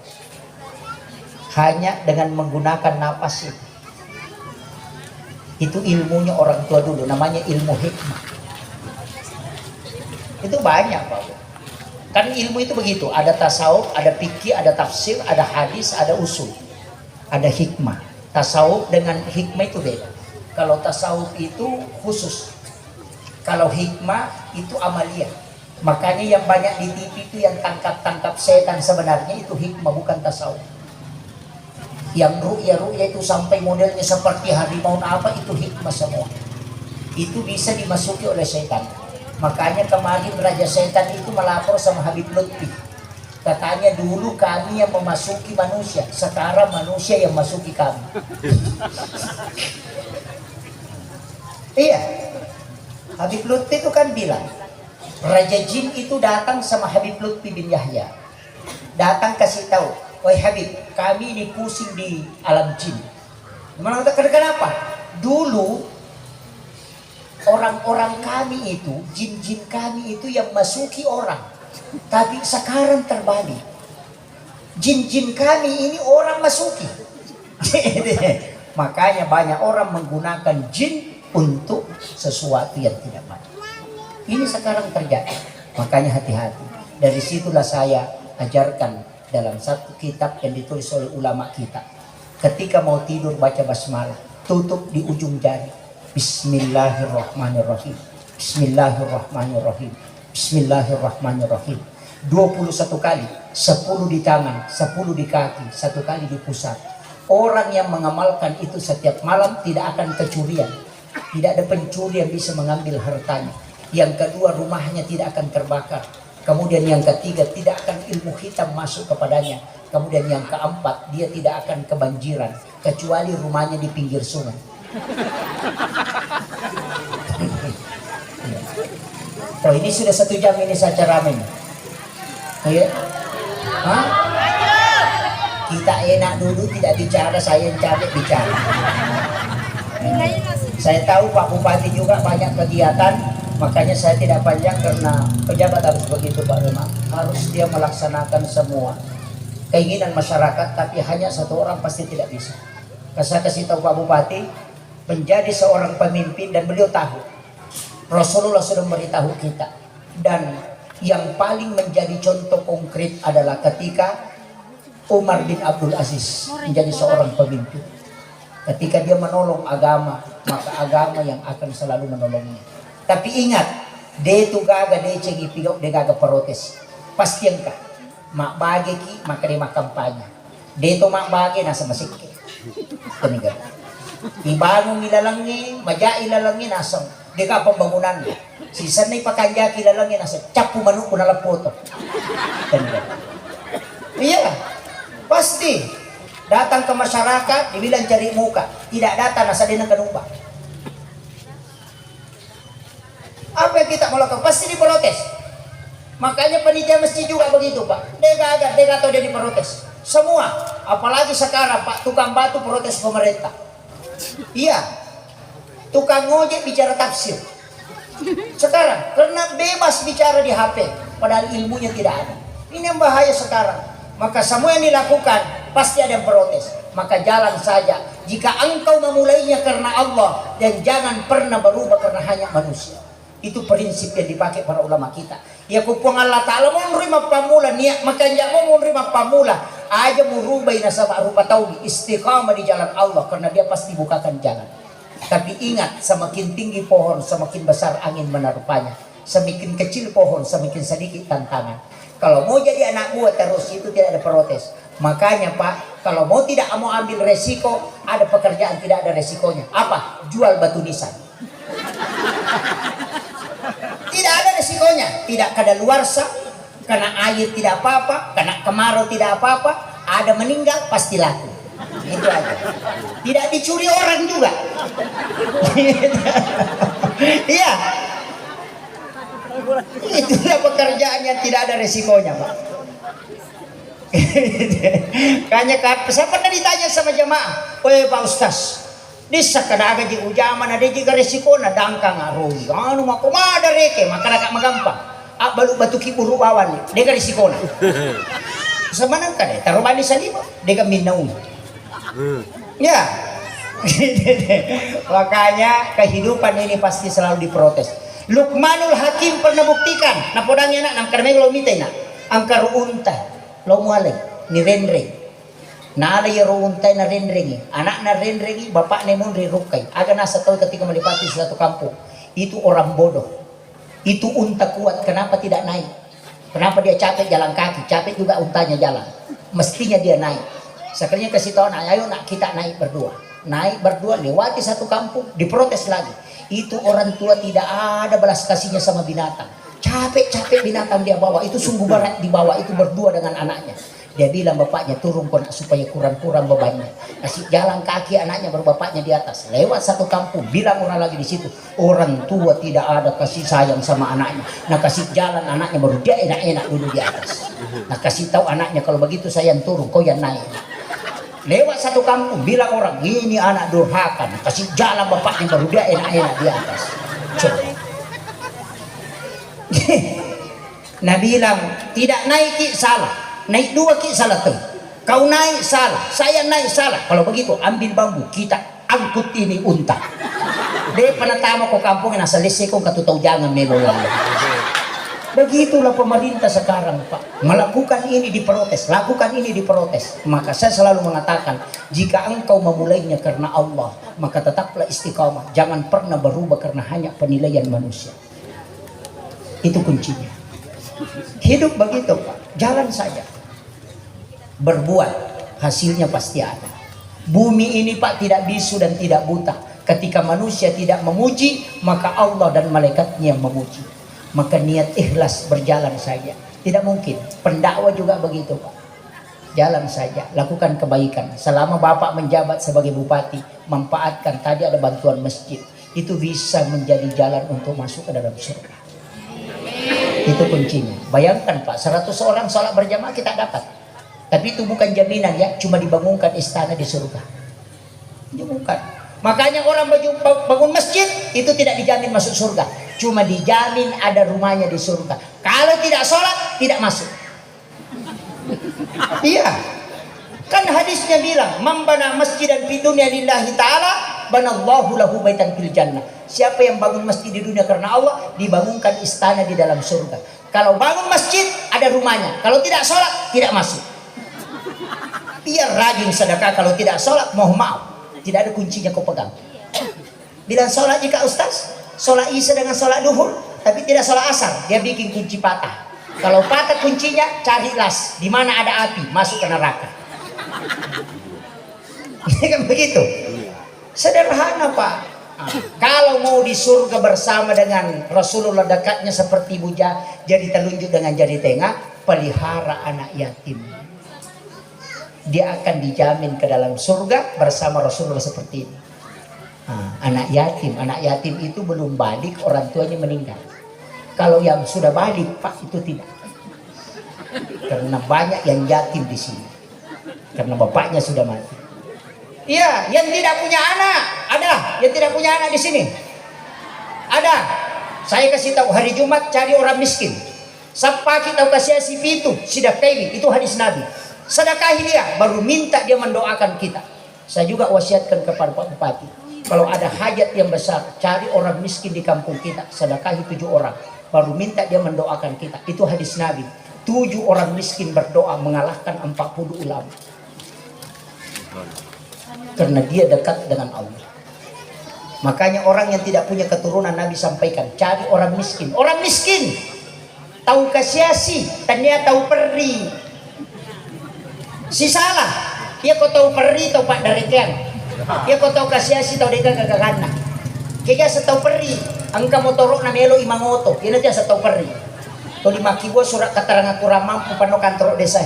Hanya dengan menggunakan napas itu. Itu ilmunya orang tua dulu, namanya ilmu hikmah. Itu banyak Pak. Kan ilmu itu begitu, ada tasawuf, ada fikih, ada tafsir, ada hadis, ada usul. Ada hikmah. Tasawuf dengan hikmah itu beda. Kalau tasawuf itu khusus. Kalau hikmah itu amalia. Makanya yang banyak di TV itu yang tangkap-tangkap setan sebenarnya itu hikmah bukan tasawuf. Yang ru'ya itu sampai modelnya seperti harimau apa itu hikmah semua. Itu bisa dimasuki oleh setan. Makanya kemarin Raja Setan itu melapor sama Habib Lutfi. Katanya dulu kami yang memasuki manusia, sekarang manusia yang masuki kami. Iya. Habib Lutfi itu kan bilang, Raja Jin itu datang sama Habib Lutfi bin Yahya. Datang kasih tahu, "Wahai Habib, kami ini pusing di alam jin." Mengatakan kenapa? Dulu orang-orang kami itu, jin-jin kami itu yang masuki orang. Tapi sekarang terbalik. Jin-jin kami ini orang masuki. Makanya banyak orang menggunakan jin untuk sesuatu yang tidak baik. Ini sekarang terjadi. Makanya hati-hati. Dari situlah saya ajarkan dalam satu kitab yang ditulis oleh ulama kita. Ketika mau tidur baca basmalah, tutup di ujung jari. Bismillahirrahmanirrahim. Bismillahirrahmanirrahim. Bismillahirrahmanirrahim. 21 kali, 10 di tangan, 10 di kaki, 1 kali di pusat. Orang yang mengamalkan itu setiap malam tidak akan kecurian. Tidak ada pencuri yang bisa mengambil hartanya. Yang kedua, rumahnya tidak akan terbakar. Kemudian yang ketiga, tidak akan ilmu hitam masuk kepadanya. Kemudian yang keempat, dia tidak akan kebanjiran kecuali rumahnya di pinggir sungai. Oh, ini sudah 1 jam ini saya ceramah. Ya? Hah? Kita enak dulu tidak bicara, saya yang capek bicara. Saya tahu Pak Bupati juga banyak kegiatan, makanya saya tidak panjang karena pejabat harus begitu Pak Rema. Harus dia melaksanakan semua keinginan masyarakat, tapi hanya 1 orang pasti tidak bisa. Saya kasih tahu Pak Bupati, menjadi seorang pemimpin dan beliau tahu. Rasulullah sudah memberitahu kita, dan yang paling menjadi contoh konkret adalah ketika Umar bin Abdul Aziz menjadi seorang pemimpin. Ketika dia menolong agama, maka agama yang akan selalu menolongnya. Tapi ingat, dia itu gaga dia cengi pigok, dia gaga protes. Pasti engkau mak bagi ki maka dia mak kampanye. Dia itu mak bagi nasa masik. Peninggal. Ibangun ilalangi, maja ilalangi nasang. Dia ka pembangunan. Sisa na ipakanya ilalangi nasa capu manuk na lapoto. Peninggal. Iya. Pasti datang ke masyarakat dibilang cari muka, tidak datang nasa dia kenumpang. Apa yang kita mau lakukan? Pasti diprotes. Makanya panitia masjid juga begitu Pak. Dia atau dia diprotes. Semua, apalagi sekarang Pak, tukang batu protes pemerintah. Iya, tukang ngojek bicara tafsir. Sekarang karena bebas bicara di HP, padahal ilmunya tidak ada. Ini yang bahaya sekarang. Maka semua yang dilakukan pasti ada yang protes. Maka jalan saja. Jika engkau memulainya karena Allah, dan jangan pernah berubah karena hanya manusia. Itu prinsip yang dipakai para ulama kita. Ya kupung Allah Ta'ala mau menerima pamula niat, maka ya mau menerima pamula aja merubah nasabah rupa taubi istiqamah di jalan Allah, karena dia pasti bukakan jalan. Tapi ingat, semakin tinggi pohon semakin besar angin menerpanya. Semakin kecil pohon semakin sedikit tantangan. Kalau mau jadi anak buah terus itu tidak ada protes. Makanya Pak, kalau mau tidak mau ambil resiko, ada pekerjaan tidak ada resikonya. Apa? Jual batu nisan. Tidak ada resikonya. Tidak kadaluarsa, kena air tidak apa-apa, kena kemarau tidak apa-apa, ada meninggal pasti laku. Itu aja. Tidak dicuri orang juga. Iya. Itulah pekerjaan yang tidak ada resikonya Pak. Kayaknya saya pernah ditanya sama jemaah, "Woi Pak Ustaz, disa kada aga di ujaman ada juga resiko na dangkang aroi. Anu mako ada reke maka nak magampang. Balu batu kiburu bawan ni. Deka resiko na. Semanang kada taruh bani salib deka minau. Ya. Makanya kehidupan ini pasti selalu diprotes. Luqmanul Hakim pernah buktikan napodangnya nak nam karmeng lo mitay na angkar unta lo mualay ni renre na ala yaro untay na renrengi anak na renrengi bapak ni mun rirukay aga nasa tahu ketika melipati satu kampung itu orang bodoh itu unta kuat kenapa tidak naik kenapa dia capek jalan kaki capek juga untanya jalan mestinya dia naik sekalinya kasih tahu nak ayo nak kita naik berdua lewati satu kampung diprotes lagi. Itu orang tua tidak ada belas kasihnya sama binatang. Capek-capek binatang dia bawa. Itu sungguh berat dibawa. Itu berdua dengan anaknya. Dia bilang bapaknya turun kok supaya kurang-kurang bebannya. Kasih jalan kaki anaknya baru bapaknya di atas. Lewat satu kampung. Bilang orang lagi di situ. Orang tua tidak ada kasih sayang sama anaknya. Nah kasih jalan anaknya baru dia enak-enak dulu di atas. Nah kasih tahu anaknya kalau begitu saya yang turun. Kau yang naik. Lewat satu kampung bilang orang ini anak durhaka, kasih jalan bapaknya baru dia enak-enak di atas. Coba. Nah bilang tidak naik ki salah, naik dua ki salah tuh. Kau naik salah, saya naik salah. Kalau begitu ambil bambu kita angkut ini unta. Dia pernah tamu ke kampung yang asal lesi kau katu tahu jangan melo. Begitulah pemerintah sekarang, Pak. Melakukan ini diprotes, lakukan ini diprotes. Maka saya selalu mengatakan, jika engkau memulainya karena Allah, maka tetaplah istiqamah. Jangan pernah berubah karena hanya penilaian manusia. Itu kuncinya. Hidup begitu, Pak. Jalan saja. Berbuat, hasilnya pasti ada. Bumi ini, Pak, tidak bisu dan tidak buta. Ketika manusia tidak memuji, maka Allah dan malaikatnya yang memuji. Maka niat ikhlas berjalan saja. Tidak mungkin. Pendakwa juga begitu, Pak. Jalan saja, lakukan kebaikan. Selama Bapak menjabat sebagai bupati, manfaatkan. Tadi ada bantuan masjid. Itu bisa menjadi jalan untuk masuk ke dalam surga. Itu kuncinya. Bayangkan, Pak, 100 orang sholat berjamaah kita dapat. Tapi itu bukan jaminan ya, cuma dibangunkan istana di surga. Bukan. Makanya orang bangun masjid itu tidak dijamin masuk surga, cuma dijamin ada rumahnya di surga. Kalau tidak sholat tidak masuk. Iya, kan hadisnya bilang, "Mambana masjidan fi dunya lillahi ta'ala, banallahu lahu baitan fil jannah." Siapa yang bangun masjid di dunia karena Allah, dibangunkan istana di dalam surga. Kalau bangun masjid ada rumahnya, kalau tidak sholat tidak masuk. Biar rajin sedekah, kalau tidak sholat mohon maaf. Tidak ada kuncinya kau pegang. Bilang sholat jika Ustaz, sholat isya dengan sholat duhur, tapi tidak sholat asar, dia bikin kunci patah. Kalau patah kuncinya, cari las, di mana ada api, masuk ke neraka. Ini kan begitu. Sederhana, Pak. Kalau mau di surga bersama dengan Rasulullah, dekatnya seperti buja, jadi telunjuk dengan jari tengah, pelihara anak yatim. Dia akan dijamin ke dalam surga bersama Rasulullah seperti ini. Anak yatim itu belum balik, orang tuanya meninggal. Kalau yang sudah balik, Pak, itu tidak. Karena banyak yang yatim di sini. Karena bapaknya sudah mati. Iya, yang tidak punya anak ada, yang tidak punya anak di sini ada. Saya kasih tahu, hari Jumat cari orang miskin. Sapa kita kasih itu sidakaini, itu hadis Nabi. Sedekahi dia, baru minta dia mendoakan kita. Saya juga wasiatkan kepada Pak Bupati, kalau ada hajat yang besar, cari orang miskin di kampung kita, sedekahi 7 orang, baru minta dia mendoakan kita. Itu hadis Nabi. 7 orang miskin berdoa mengalahkan 40 ulama. Karena dia dekat dengan Allah. Makanya orang yang tidak punya keturunan, Nabi sampaikan, cari orang miskin. Orang miskin tahu kasiasi, ternyata tahu perri. Si salah, dia kau tahu perri tahu pak darekan, dia kau tahu kasiasi tahu dekan gagagana. Kaya setahu perri, angka motorok na melo imangoto, dia nanti setahu perri. Kau dimaki gua surat keterangan kurang mampu pano kantor desa.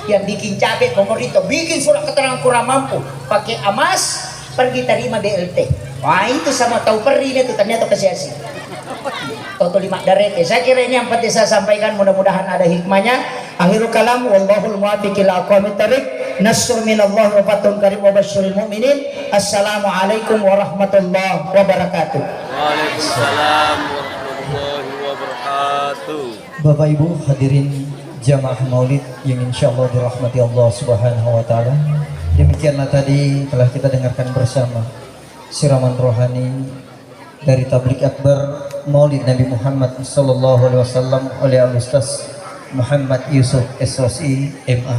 Yang bikin cabai komodito, bikin surat keterangan kurang mampu, pakai amas, pergi terima BLT. Wah itu sama tahu perri itu ternyata kasiasi. Toto 5 dareke. Saya kira ini yang penting saya sampaikan, mudah-mudahan ada hikmahnya. Akhirul kalam, wallahul muwaffiq ila aqwamit thariq. Nasrun minallahi wa fathun karim wa basyiril mu'minin. Assalamualaikum warahmatullahi wabarakatuh. Waalaikumsalam warahmatullahi wabarakatuh. Bapak Ibu hadirin jamaah Maulid yang insyaallah dirahmati Allah Subhanahu wa taala. Demikianlah tadi telah kita dengarkan bersama siraman rohani dari tablik akbar Maulid Nabi Muhammad sallallahu alaihi wasallam oleh Al-Ustaz Muhammad Yusuf SOSI MA.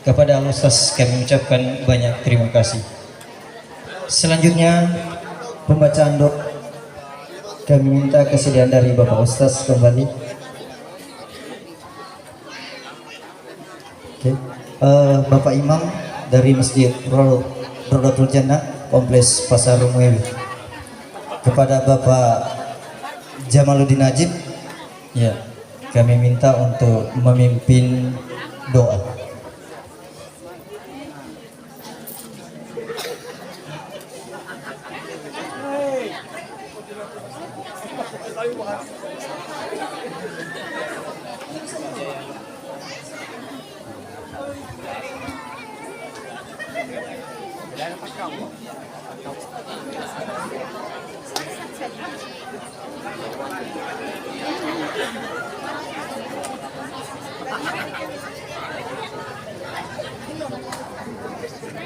Kepada Al-Ustaz kami mengucapkan banyak terima kasih. Selanjutnya pembacaan doa. Kami minta kesediaan dari Bapak Ustaz kembali. Bapak Imam dari Masjid Rodatul Jannah Kompleks Pasar Rumuewi. Kepada Bapak Jamaluddin Najib, ya, kami minta untuk memimpin doa.